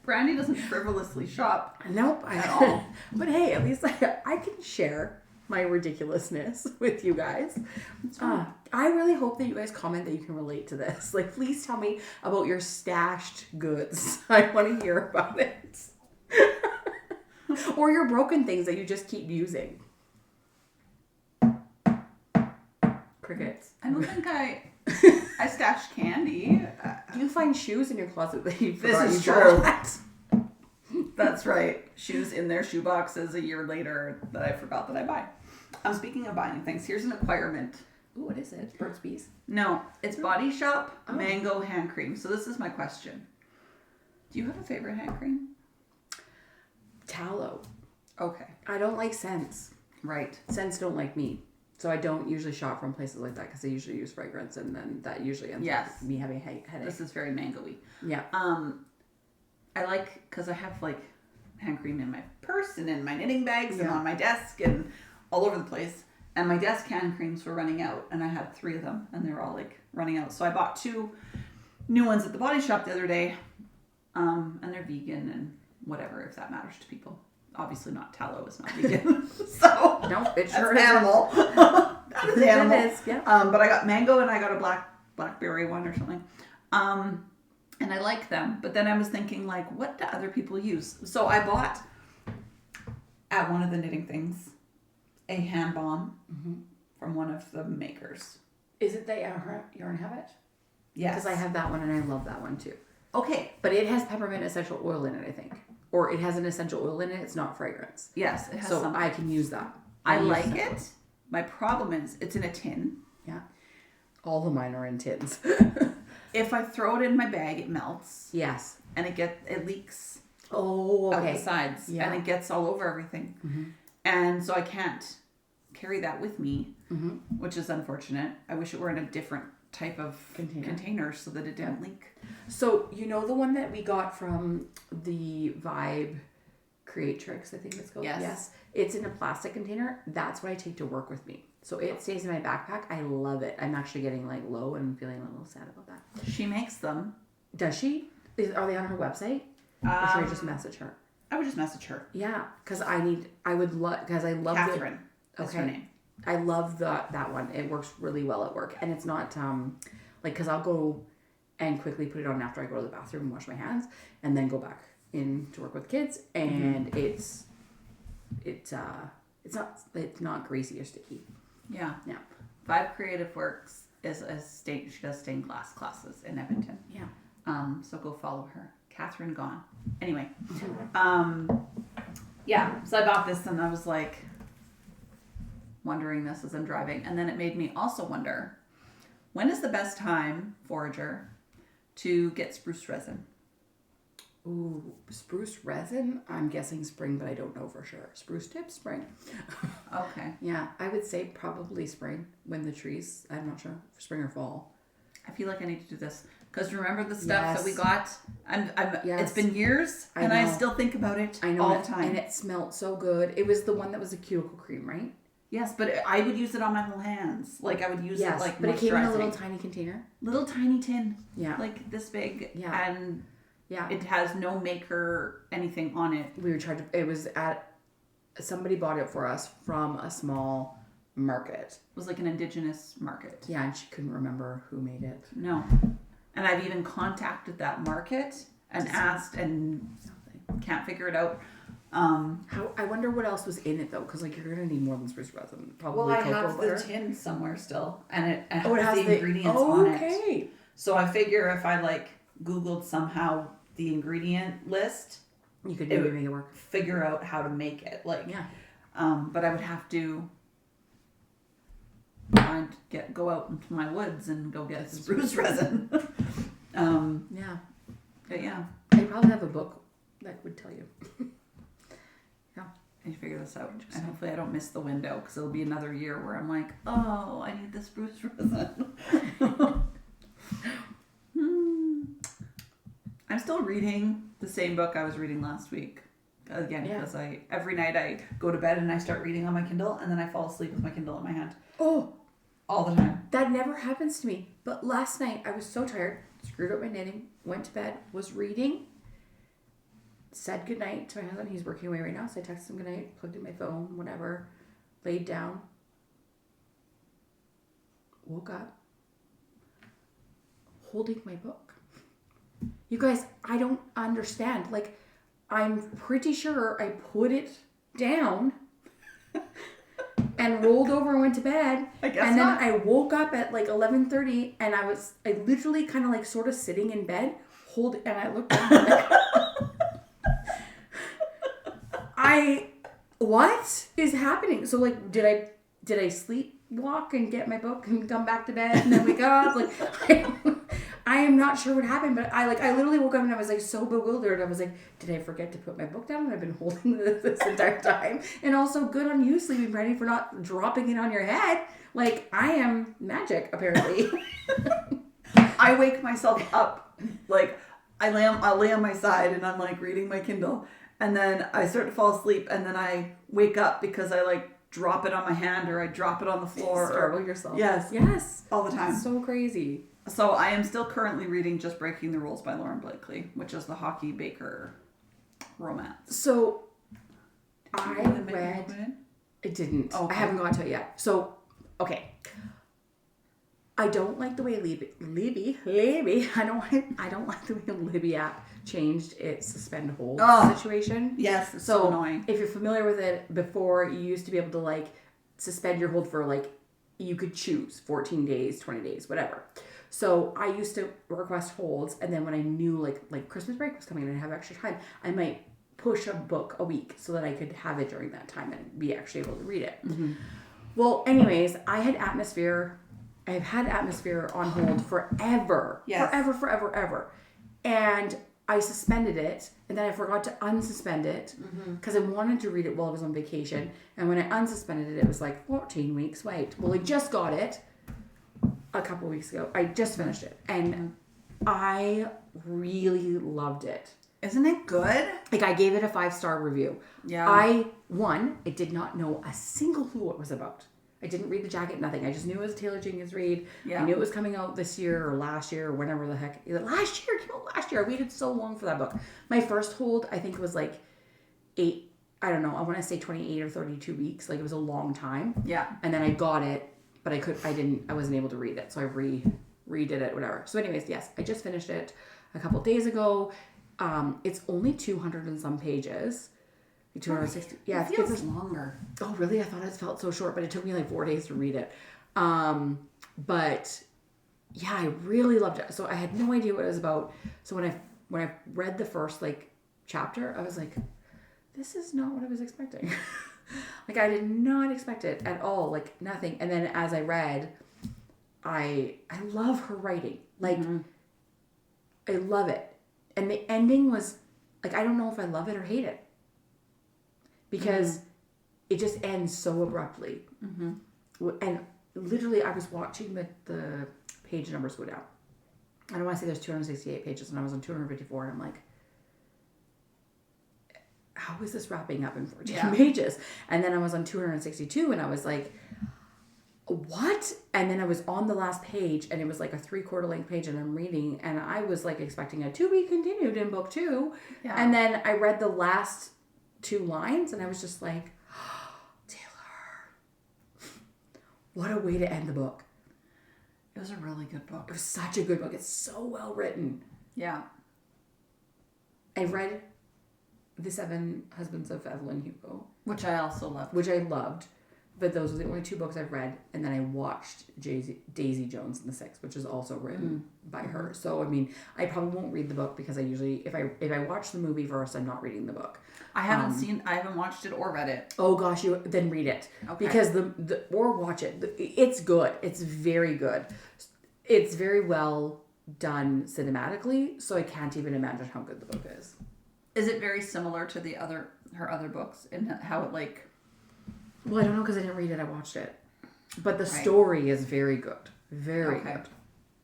Brandie doesn't frivolously shop. Nope. At all. But hey, at least I can share my ridiculousness with you guys. I really hope that you guys comment that you can relate to this. Like, please tell me about your stashed goods. I want to hear about it. Or your broken things that you just keep using. Crickets. I don't think I stashed candy. You find shoes in your closet that you forgot. This is true. That's right. Shoes in their shoe boxes a year later that I forgot that I buy. Speaking of buying things, here's an acquirement Ooh, what is it? It's Burt's Bees? No, it's Body Shop Mango Hand Cream. So this is my question. Do you have a favorite hand cream? Tallow. Okay. I don't like scents. Right. Scents don't like me. So I don't usually shop from places like that because they usually use fragrance, and then that usually ends up me having a headache. This is very mango-y. Yeah. I like, because I have like hand cream in my purse and in my knitting bags and on my desk and all over the place. And my desk hand creams were running out, and I had 3 of them, and they were all like running out. So I bought 2 new ones at the Body Shop the other day, and they're vegan and whatever, if that matters to people. Obviously not. Tallow is not vegan. So no, it sure is animal. That is animal. It is, yeah. But I got mango and I got a blackberry one or something. And I like them. But then I was thinking, like, what do other people use? So I bought at one of the knitting things a hand balm from one of the makers. Is it the Yarn Habit? Yes. Because I have that one and I love that one too. Okay. But it has peppermint essential oil in it, I think. Or it has an essential oil in it. It's not fragrance. Yes, it has so some. I can use that. I like it. My problem is it's in a tin. Yeah. All of mine are in tins. If I throw it in my bag, it melts. Yes. And it leaks. Oh, okay. Out the sides. Yeah. And it gets all over everything. Mm-hmm. And so I can't carry that with me, which is unfortunate. I wish it were in a different type of container so that it didn't leak. So, you know the one that we got from the Vibe Creatrix, I think it's called? Yes. It's in a plastic container. That's what I take to work with me. So it stays in my backpack. I love it. I'm actually getting like low and feeling a little sad about that. She makes them. Does she? Are they on her website? Or should I just message her? I would just message her. Yeah, because I love Catherine. That's her name. I love that one. It works really well at work, and it's not because I'll go and quickly put it on after I go to the bathroom and wash my hands, and then go back in to work with kids, and it's not greasy or sticky. Yeah. Yeah. Vibe Creative Works is she does stained glass classes in Edmonton. Yeah. So go follow her. Catherine Gone. Anyway. Yeah. So I bought this and I was like wondering this as I'm driving. And then it made me also wonder, when is the best time, Forager, to get spruce resin? Ooh, spruce resin? I'm guessing spring, but I don't know for sure. Spruce tip, spring. Okay. Yeah, I would say probably spring when the trees, I'm not sure, spring or fall. I feel like I need to do this. Because remember the stuff that we got? It's been years, and I still think about it all the time. And it smelled so good. It was the one that was a cuticle cream, right? Yes, but I would use it on my whole hands. Like, I would use it like but it came in a little tiny container. Little tiny tin. Yeah. Like this big. Yeah. And yeah, it has no maker anything on it. We were it was somebody bought it for us from a small market. It was like an indigenous market. Yeah, and she couldn't remember who made it. No. And I've even contacted that market and asked and can't figure it out. I wonder what else was in it though, because like you're gonna need more than spruce resin. Probably I cocoa have butter. the tin somewhere still, and it has the ingredients on it. Okay. So I figure if I like Googled somehow the ingredient list, you could maybe make it work. Figure out how to make it. Like, yeah. But I would have to go out into my woods and go get spruce resin. Yeah. But yeah. I probably have a book that would tell you. Yeah. I need to figure this out. And hopefully I don't miss the window, because it'll be another year where I'm like, oh, I need the spruce resin. I'm still reading the same book I was reading last week. Again, because every night I go to bed and I start reading on my Kindle, and then I fall asleep with my Kindle in my hand. Oh. All the time. That never happens to me. But last night I was so tired, screwed up my knitting, went to bed, was reading, said goodnight to my husband. He's working away right now, so I texted him goodnight, plugged in my phone, whatever, laid down, woke up, holding my book. You guys, I don't understand. Like, I'm pretty sure I put it down and rolled over and went to bed. I guess and then not. I woke up at like 11:30 and I literally kind of like sort of sitting in bed, and I looked down. What is happening? So like, did I sleep walk and get my book and come back to bed and then wake up. Like, I am not sure what happened, but I literally woke up and I was like so bewildered. I was like, did I forget to put my book down? And I've been holding this entire time. And also, good on you, Sleeping Brandie, for not dropping it on your head. Like, I am magic, apparently. I wake myself up, like, I'll lay on my side and I'm like reading my Kindle, and then I start to fall asleep, and then I wake up because I like drop it on my hand or I drop it on the floor. Startle yourself. Yes. All the time. That's so crazy. So I am still currently reading Just Breaking the Rules by Lauren Blakely, which is the Hockey Baker romance. So I read. It didn't. Okay. I haven't gotten to it yet. So, okay. I don't like the way Libby. I don't like the way Libby app changed its suspend hold situation. Yes, it's so annoying. If you're familiar with it, before you used to be able to like suspend your hold for like, you could choose 14 days, 20 days, whatever. So I used to request holds, and then when I knew like Christmas break was coming and I have extra time, I might push a book a week so that I could have it during that time and be actually able to read it. Mm-hmm. Well, anyways, I have had Atmosphere on hold forever. Yes. Forever. And I suspended it, and then I forgot to unsuspend it because I wanted to read it while I was on vacation. And when I unsuspended it, it was like 14 weeks wait. Well, I just got it a couple weeks ago. I just finished it, and I really loved it. Isn't it good? Like, I gave it a 5-star review. Yeah. I did not know a single clue what it was about. I didn't read the jacket, nothing. I just knew it was a Taylor Jenkins read. Yeah. I knew it was coming out this year or last year or whenever the heck. Last year, it came out last year. I waited so long for that book. My first hold, I think, was like 8, I don't know, I want to say 28 or 32 weeks. Like, it was a long time. Yeah. And then I got it, but I wasn't able to read it. So I redid it, whatever. So anyways, yes, I just finished it a couple days ago. It's only 200 and some pages. 260. Yeah, it feels longer. Oh, really? I thought it felt so short, but it took me like 4 days to read it. But yeah, I really loved it. So I had no idea what it was about. So when I read the first like chapter, I was like, this is not what I was expecting. Like, I did not expect it at all. Like, nothing. And then as I read, I love her writing. Like, I love it. And the ending was like, I don't know if I love it or hate it. Because it just ends so abruptly. Mm-hmm. And literally, I was watching the page numbers go down. I don't want to say there's 268 pages, and I was on 254, and I'm like, how is this wrapping up in 14 pages? And then I was on 262, and I was like, what? And then I was on the last page, and it was like a 3/4 length page, and I'm reading, and I was like expecting a to be continued in book 2. Yeah. And then I read the last 2 lines, and I was just like, oh, Taylor, what a way to end the book. It was a really good book. It was such a good book. It's so well written. Yeah. I read The 7 Husbands of Evelyn Hugo, which I also loved. Which I loved. But those were the only 2 books I've read. And then I watched Daisy Jones and the Six, which is also written by her. So, I mean, I probably won't read the book because I usually, if I watch the movie first, I'm not reading the book. I haven't watched it or read it. Oh gosh, then read it. Okay. Because or watch it. It's good. It's very good. It's very well done cinematically, so I can't even imagine how good the book is. Is it very similar to her other books in how it like... Well, I don't know because I didn't read it. I watched it. But the story is very good. Very good.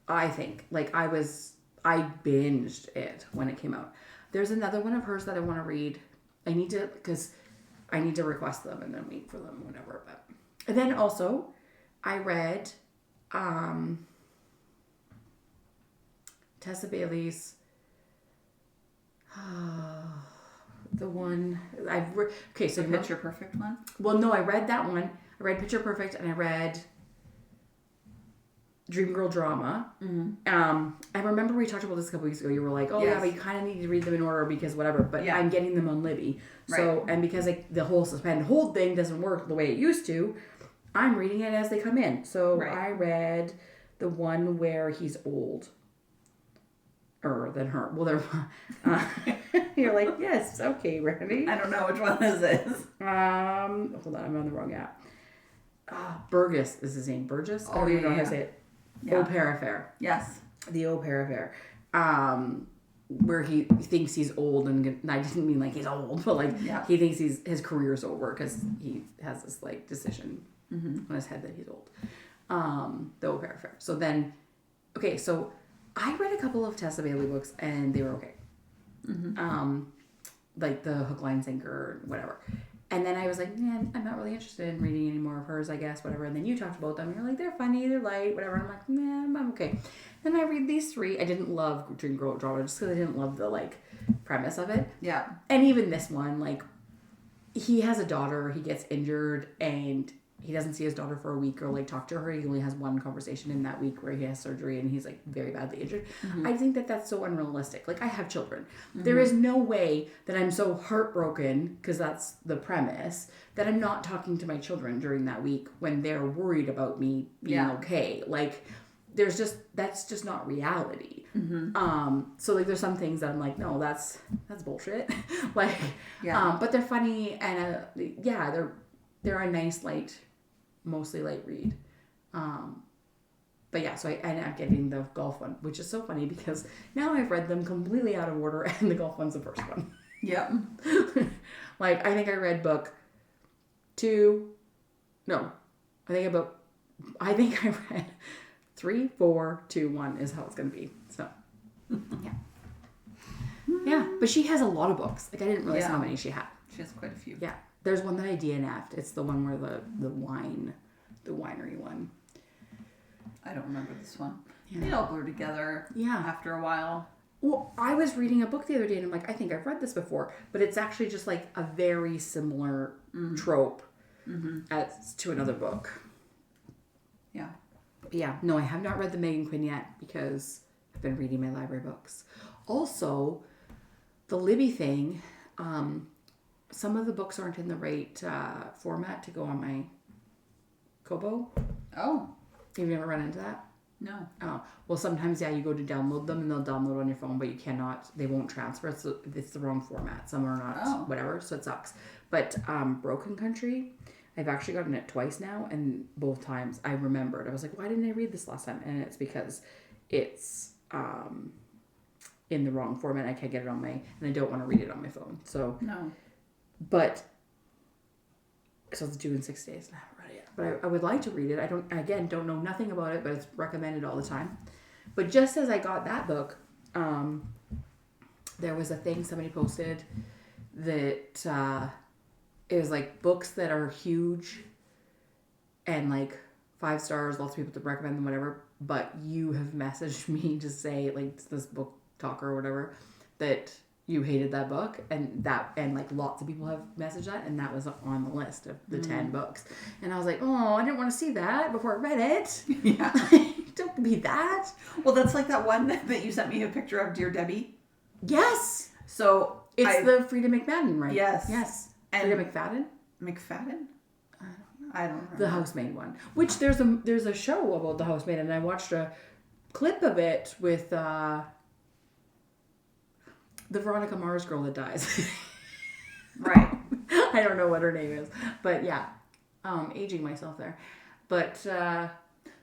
I think. Like, I binged it when it came out. There's another one of hers that I want to read. I need to request them and then wait for them, whatever. But and then also, I read Tessa Bailey's the one okay, so the Picture Perfect one? Well, no, I read that one. I read Picture Perfect, and I read Dream Girl Drama. Mm-hmm. I remember we talked about this a couple weeks ago. You were like, "Oh, yeah, but you kind of need to read them in order because whatever." But I'm getting them on Libby, so and because the whole suspend hold thing doesn't work the way it used to, I'm reading it as they come in. So I read the one where he's old. Than her. Well, you're like, yes, okay, Brandie. I don't know which one this is. Hold on, I'm on the wrong app. Burgess is his name. Burgess? I don't even know how to say it. Au Pair Affair. Yes. The Au Pair Affair. Where he thinks he's old, and I didn't mean like he's old, but like he thinks his career's over because he has this like decision on his head that he's old. The Au Pair Affair. So then, okay, so I read a couple of Tessa Bailey books and they were okay. Like the Hook, Line, Sinker, whatever. And then I was like, man, I'm not really interested in reading any more of hers, I guess, whatever. And then you talked about them. And you're like, they're funny, they're light, whatever. And I'm like, nah, I'm okay. Then I read these 3. I didn't love Dream Girl Drama just because I didn't love the, like, premise of it. Yeah. And even this one, like, he has a daughter, he gets injured, and he doesn't see his daughter for a week or, like, talk to her. He only has one conversation in that week where he has surgery and he's, like, very badly injured. I think that that's so unrealistic. Like, I have children. There is no way that I'm so heartbroken, because that's the premise, that I'm not talking to my children during that week when they're worried about me being okay. Like, that's just not reality. So, like, there's some things that I'm like, no, that's bullshit. Like, but they're funny, and they're a nice, mostly light read. But yeah, so I ended up getting the golf one, which is so funny because now I've read them completely out of order, and the golf one's the first one. Yep. Like, I think I read book 2. No, I think I read 3, 4, 2, 1 is how it's gonna be. So yeah. Yeah, but she has a lot of books. Like, I didn't realize how many she had. She has quite a few. Yeah. There's one that I DNF'd. It's the one where the winery one. I don't remember this one. Yeah. They all blur together after a while. Well, I was reading a book the other day and I'm like, I think I've read this before, but it's actually just like a very similar trope as to another book. Yeah. But yeah. No, I have not read the Megan Quinn yet because I've been reading my library books. Also, the Libby thing, some of the books aren't in the right format to go on my Kobo. Oh. Have you ever run into that? No. Oh. Well, sometimes, you go to download them and they'll download on your phone, but you cannot, they won't transfer. It's the wrong format. Some are not, whatever, so it sucks. But Broken Country, I've actually gotten it twice now, and both times I remembered. I was like, why didn't I read this last time? And it's because it's in the wrong format. I can't get it on and I don't want to read it on my phone. So. No. But, so it's due in 6 days and I haven't read it yet. But I would like to read it. I don't know nothing about it, but it's recommended all the time. But just as I got that book, there was a thing somebody posted that it was like books that are huge and like 5 stars, lots of people to recommend them, whatever. But you have messaged me to say, like, this book talker or whatever, that you hated that book, and like lots of people have messaged that, and that was on the list of the 10 books. And I was like, oh, I didn't want to see that before I read it. Yeah. Don't be that. Well, that's like that one that you sent me a picture of, Dear Debbie. Yes. So it's the Frida McFadden, right? Yes. Yes. And Frida McFadden? McFadden? I don't remember. The Housemaid one. Which there's a show about the Housemaid, and I watched a clip of it with the Veronica Mars girl that dies. Right. I don't know what her name is. But yeah. Aging myself there. But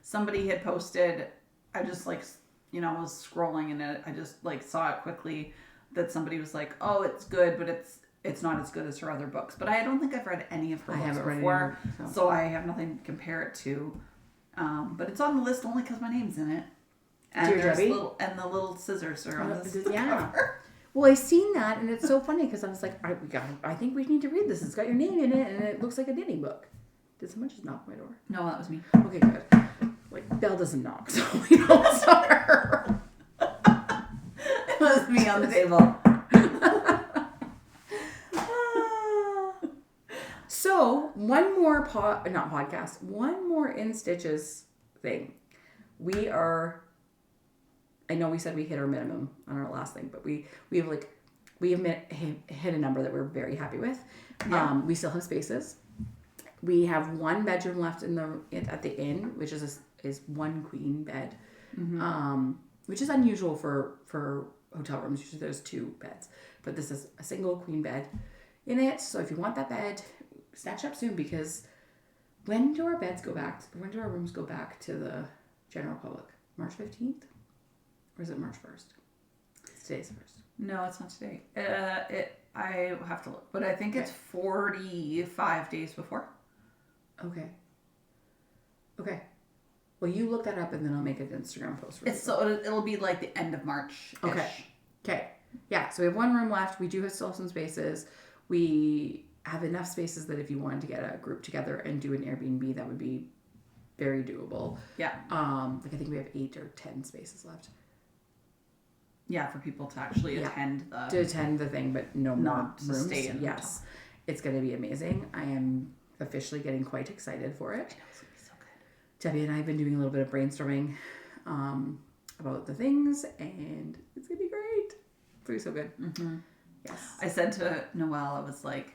somebody had posted, I just was scrolling and I just saw it quickly, that somebody was like, oh, it's good, but it's not as good as her other books. But I don't think I've read any of her books before. So I have nothing to compare it to. But it's on the list only because my name's in it. And Dear Debbie? And the little scissors are on this yeah. Cover. Well, I seen that, and it's so funny because I was like, I think we need to read this. It's got your name in it, and it looks like a knitting book. Did someone just knock on my door? No, that was me. Okay, good. Like, Belle doesn't knock, so we don't start her. It was me on the table. So, one more one more In Stitches thing. I know we said we hit our minimum on our last thing, but we have hit a number that we're very happy with. Yeah. We still have spaces. We have one bedroom left at the inn, which is one queen bed, which is unusual for hotel rooms. Usually there's 2 beds, but this is a single queen bed in it. So if you want that bed, snatch up soon, because When do our beds go back? When do our rooms go back to the general public? March 15th? Or is it March 1st? Today's 1st. No, it's not today. I have to look. But I think it's 45 days before. Okay. Well, you look that up and then I'll make an Instagram post for you. It'll be like the end of March. Okay. Yeah, so we have one room left. We do still have some spaces. We have enough spaces that if you wanted to get a group together and do an Airbnb, that would be very doable. Yeah. I think we have 8 or 10 spaces left. Yeah, for people to actually attend the thing, but not rooms. Stay in. Yes, it's going to be amazing. I am officially getting quite excited for it. I know, it's going to be so good. Debbie and I have been doing a little bit of brainstorming about the things, and it's going to be great. It's going to be so good. Mm-hmm. Yes. I said to Noelle, I was like,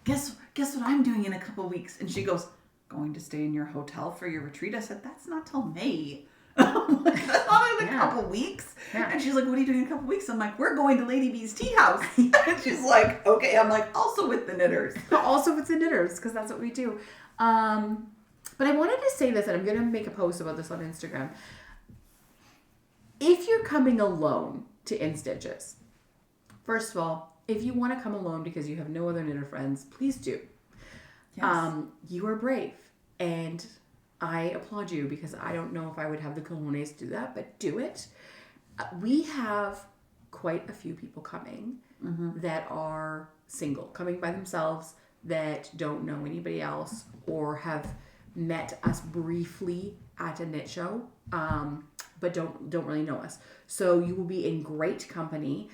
guess what I'm doing in a couple weeks? And she goes, going to stay in your hotel for your retreat? I said, that's not till May. I'm like, that's not in a couple weeks. Yeah. And she's like, what are you doing in a couple weeks? I'm like, we're going to Lady B's tea house. And she's like, okay. I'm like, also with the knitters. Because that's what we do. But I wanted to say this, and I'm going to make a post about this on Instagram. If you're coming alone to InStitches, first of all, if you want to come alone because you have no other knitter friends, please do. Yes. You are brave, and I applaud you because I don't know if I would have the cojones to do that, but do it. We have quite a few people coming that are single, coming by themselves, that don't know anybody else or have met us briefly at a knit show, but don't really know us. So you will be in great company,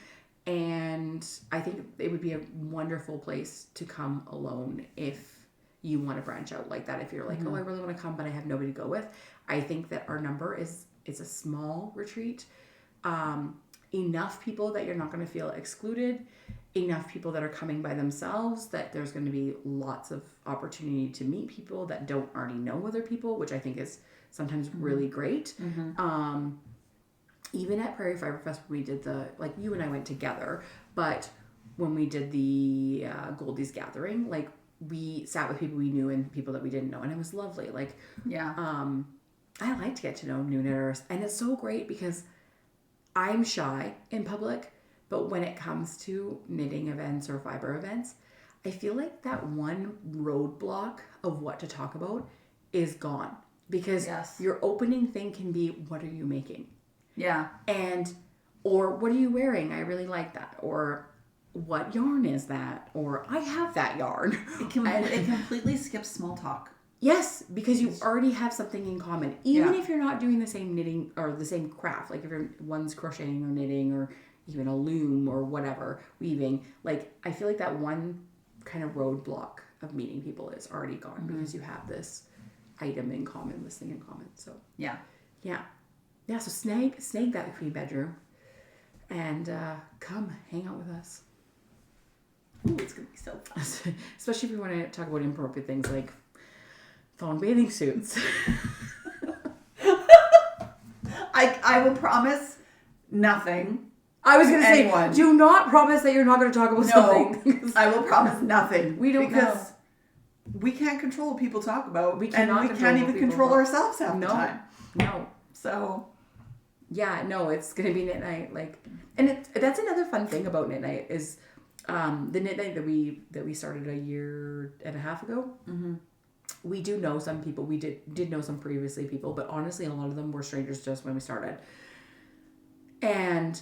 and I think it would be a wonderful place to come alone if you want to branch out like that. If you're like, oh, I really want to come, but I have nobody to go with. I think that our number is a small retreat. Enough people that you're not going to feel excluded. Enough people that are coming by themselves that there's going to be lots of opportunity to meet people that don't already know other people, which I think is sometimes really great. Even at Prairie Fibre Fest, we did you and I went together, but when we did the Goldie's Gathering, we sat with people we knew and people that we didn't know, and it was lovely. I like to get to know new knitters, and it's so great because I'm shy in public, but when it comes to knitting events or fiber events, I feel like that one roadblock of what to talk about is gone, because your opening thing can be, what are you making? Yeah. Or what are you wearing? I really like that. Or what yarn is that? Or I have that yarn. It completely skips small talk. Yes, because you already have something in common. Even if you're not doing the same knitting or the same craft, like if one's crocheting or knitting or even a loom or whatever, weaving, I feel like that one kind of roadblock of meeting people is already gone because you have this item in common, this thing in common. So yeah. So snag that queen bedroom and come hang out with us. Ooh, it's going to be so fun. Especially if you want to talk about inappropriate things like thong bathing suits. I will promise nothing. I was going to say, do not promise that you're not going to talk about something. I will promise nothing. We don't know. We can't control what people talk about. We can't even control ourselves half the time. No. So... yeah, no, it's going to be knit night. And that's another fun thing about knit night is the knit night that we started a year and a half ago. We do know some people. We did know some previously people, but honestly, a lot of them were strangers to us when we started. And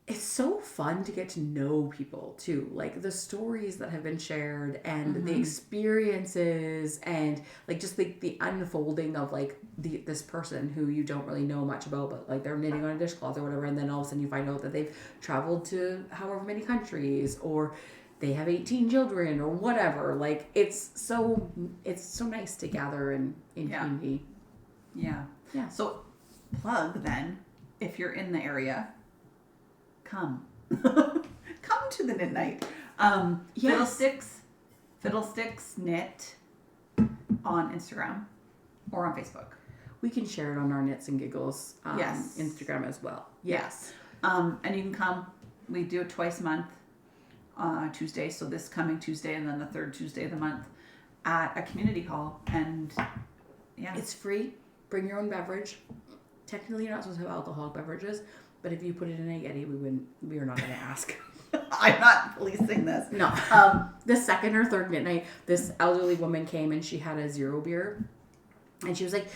it's so fun to get to know people too, the stories that have been shared and the experiences and just the unfolding of this person who you don't really know much about, but they're knitting on a dishcloth or whatever, and then all of a sudden you find out that they've traveled to however many countries or they have 18 children or whatever. It's so nice to gather in community. Yeah. So plug then, if you're in the area, come to the knit night. Fiddlesticksknit on Instagram or on Facebook. We can share it on our Knits'n'Giggles Instagram as well. Yes. And you can come. We do it twice a month, Tuesday. So this coming Tuesday and then the third Tuesday of the month at a community hall, and yeah. It's free. Bring your own beverage. Technically, you're not supposed to have alcoholic beverages, but if you put it in a Yeti, we are not going to ask. I'm not policing this. No. The second or third night, this elderly woman came and she had a zero beer, and she was like,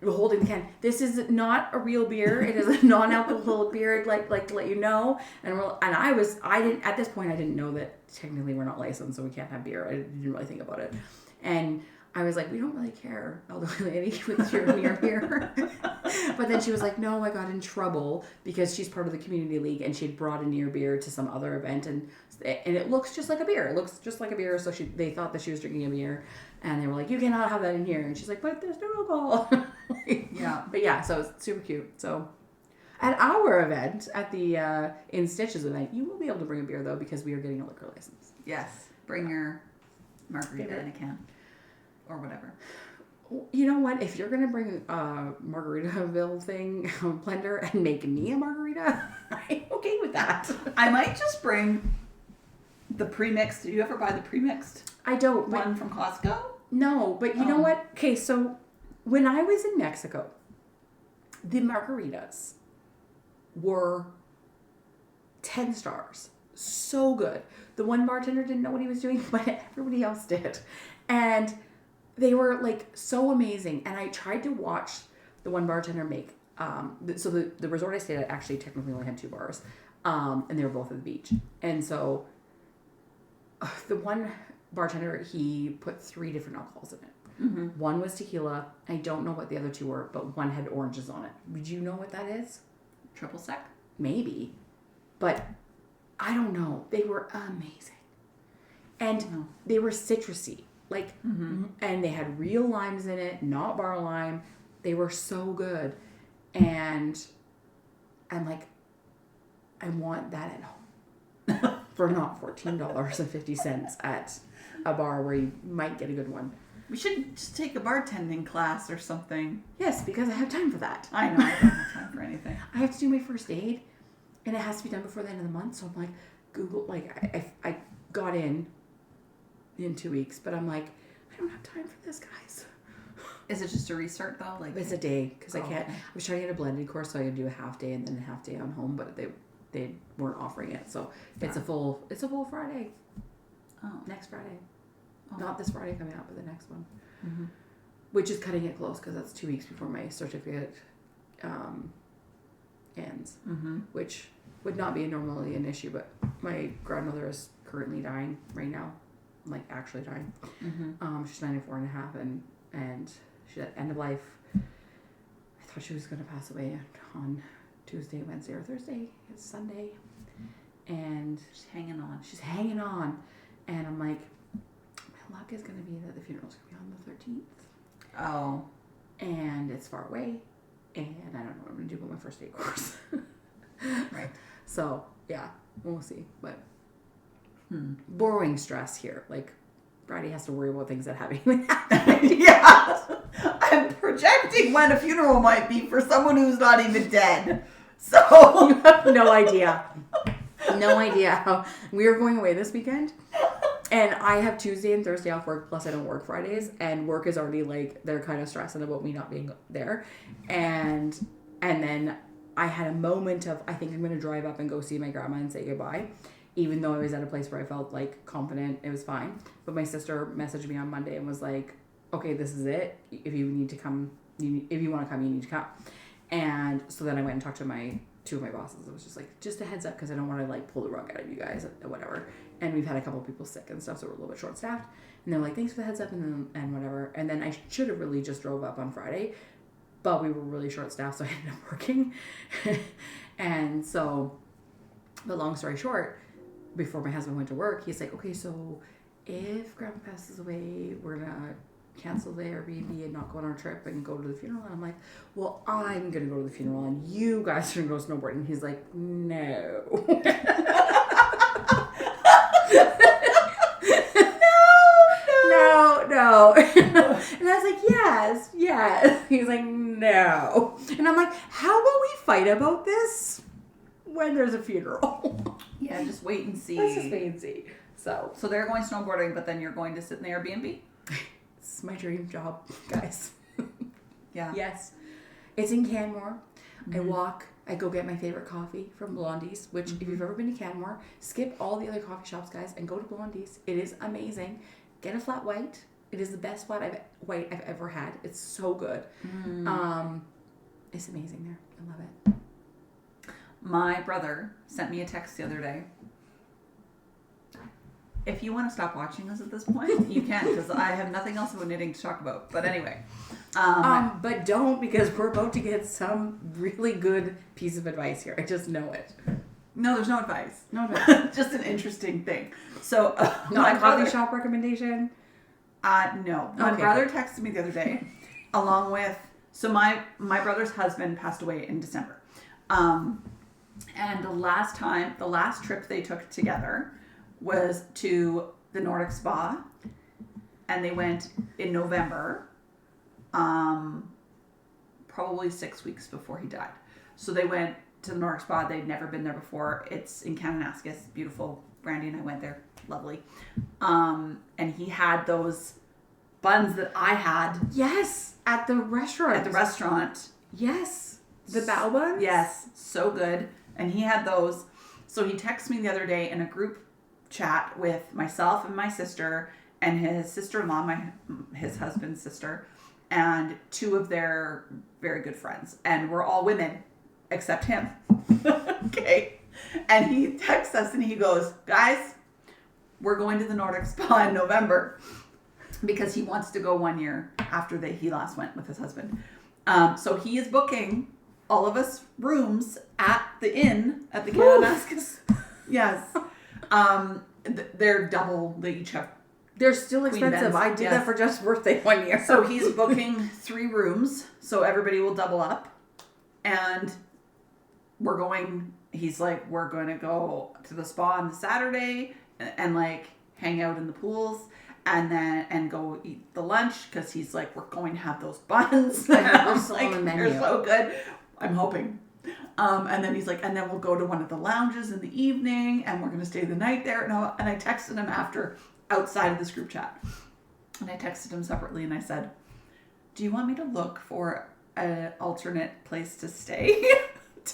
holding the can. This is not a real beer. It is a non-alcoholic beer. I'd like to let you know. And I didn't at this point. I didn't know that technically we're not licensed, so we can't have beer. I didn't really think about it, and I was like, we don't really care, elderly lady, with your beer. But then she was like, no, I got in trouble because she's part of the community league and she'd brought a near beer to some other event, and it looks just like a beer. It looks just like a beer. So they thought that she was drinking a beer, and they were like, you cannot have that in here. And she's like, but there's no alcohol. Yeah. But yeah, so it's super cute. So at our event, at the In Stitches event, you will be able to bring a beer though, because we are getting a liquor license. Yes. Bring your margarita in a can. Or whatever. You know what? If you're going to bring a Margaritaville thing, blender, and make me a margarita, I'm okay with that. I might just bring the pre-mixed. Do you ever buy the pre-mixed? I don't. One from Costco? No, but you know what? Okay, so when I was in Mexico, the margaritas were 10 stars. So good. The one bartender didn't know what he was doing, but everybody else did. And they were like so amazing. And I tried to watch the one bartender make, so the resort I stayed at actually technically only had 2 bars. And they were both at the beach. And so the one bartender, he put 3 different alcohols in it. Mm-hmm. One was tequila. I don't know what the other 2 were, but one had oranges on it. Would you know what that is? Triple sec? Maybe. But I don't know. They were amazing. And they were citrusy. Like, and they had real limes in it, not bar lime. They were so good. And I'm like, I want that at home for not $14.50 at a bar where you might get a good one. We should just take a bartending class or something. Yes, because I have time for that. I know, I don't have time for anything. I have to do my first aid, and it has to be done before the end of the month. So I'm like, Google, like, I got in 2 weeks, but I'm like, I don't have time for this, guys. Is it just a restart though? Like, it's a day, because I can't. Okay. I was trying to get a blended course, so I could do a half day and then a half day on home, but they weren't offering it, so it's a full Friday. Oh, Next Friday, not this Friday coming up, but the next one, mm-hmm. which is cutting it close because that's 2 weeks before my certificate ends, which would not be normally an issue, but my grandmother is currently dying right now, like actually dying. She's 94 and a half, and she's at end of life. I thought she was going to pass away on Tuesday, Wednesday, or Thursday. It's Sunday, and She's hanging on, and I'm like, my luck is going to be that the funeral's going to be on the 13th. Oh. And it's far away, and I don't know what I'm going to do with my first aid course. Right. So, yeah, we'll see. But borrowing stress here. Like, Brady has to worry about things that haven't even happened. Yeah. I'm projecting when a funeral might be for someone who's not even dead. So. You have no idea. No idea how. We are going away this weekend. And I have Tuesday and Thursday off work, plus I don't work Fridays. And work is already like, they're kind of stressing about me not being there. And then I had a moment of, I think I'm going to drive up and go see my grandma and say goodbye. Even though I was at a place where I felt like confident, it was fine. But my sister messaged me on Monday and was like, okay, this is it. If you need to come, if you want to come, you need to come. And so then I went and talked to 2 of my bosses. It was just like, just a heads up, because I don't want to like pull the rug out of you guys or whatever. And we've had a couple of people sick and stuff, so we're a little bit short staffed. And they're like, thanks for the heads up and whatever. And then I should have really just drove up on Friday, but we were really short staffed, so I ended up working. And so, but long story short, before my husband went to work, he's like, okay, so if Grandma passes away, we're gonna cancel the Airbnb and not go on our trip and go to the funeral. And I'm like, well, I'm gonna go to the funeral and you guys are gonna go snowboarding. And he's like, no. No. And I was like, yes. He's like, no. And I'm like, how about we fight about this when there's a funeral? Yeah, just wait and see. Let's just wait and see. So they're going snowboarding, but then you're going to sit in the Airbnb? It's my dream job, guys. Yeah. Yes. It's in Canmore. I go get my favorite coffee from Blondie's, which if you've ever been to Canmore, skip all the other coffee shops, guys, and go to Blondie's. It is amazing. Get a flat white. It is the best white I've ever had. It's so good. It's amazing there. I love it. My brother sent me a text the other day. If you want to stop watching us at this point, you can, because I have nothing else about knitting to talk about. But anyway. But don't, because we're about to get some really good piece of advice here. I just know it. No, there's no advice. No advice. Just an interesting thing. So, not a coffee shop recommendation? No. My brother texted me the other day, along with, so my brother's husband passed away in December. And the last trip they took together was to the Nordic Spa, and they went in November, probably 6 weeks before he died. So they went to the Nordic Spa. They'd never been there before. It's in Kananaskis, beautiful. Brandie and I went there, lovely. And he had those buns that I had. Yes, at the restaurant. Yes, the bao buns. Yes, so good. And he had those. So he texted me the other day in a group chat with myself and my sister and his sister-in-law, his husband's sister, and two of their very good friends. And we're all women, except him. Okay. And he texts us and he goes, guys, we're going to the Nordic Spa in November, because he wants to go 1 year after he last went with his husband. So he is booking all of us rooms at the inn at the Kananaskis. Yes. They're double. They each have. They're still expensive. I did that for Jeff's birthday 1 year. So he's booking 3 rooms, so everybody will double up, and we're going. He's like, we're going to go to the spa on the Saturday and like hang out in the pools, and go eat the lunch, because he's like, we're going to have those buns. They're still on the menu. They're so good. I'm hoping. And then he's like, and then we'll go to one of the lounges in the evening, and we're going to stay the night there. And I texted him after, outside of this group chat. And I texted him separately, and I said, do you want me to look for an alternate place to stay?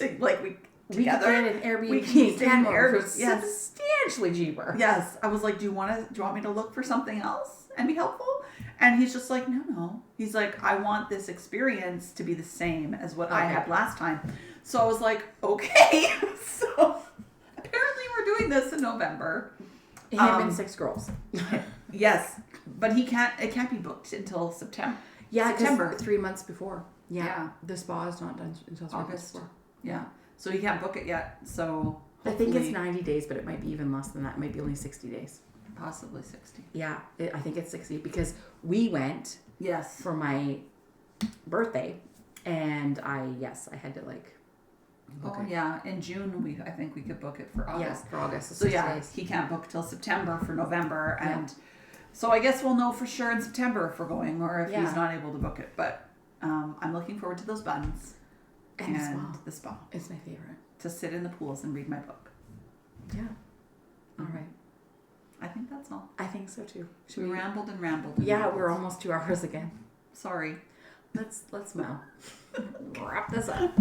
We could get an Airbnb. We can stay in Airbnb. Substantially cheaper. Yes. I was like, do you want me to look for something else and be helpful? And he's just like, no. He's like, I want this experience to be the same as what I had last time. So I was like, okay. So apparently we're doing this in November. Him and 6 girls. Yes. But it can't be booked until September. Yeah, September. 3 months before. Yeah. The spa is not done until August. Yeah. So he can't book it yet. So I think it's 90 days, but it might be even less than that. It might be only 60 days. Possibly 60. Yeah, I think it's 60, because we went for my birthday, and I had to book it. Yeah, in June I think we could book it for August. Yeah, for August. So days. He can't book till September for November, and so I guess we'll know for sure in September if we're going, or if he's not able to book it. But I'm looking forward to those buns and the spa. It's my favorite. To sit in the pools and read my book. Yeah. All right. I think that's all. I think so too. We rambled and rambled. We're almost 2 hours again. Sorry. Let's wrap this up.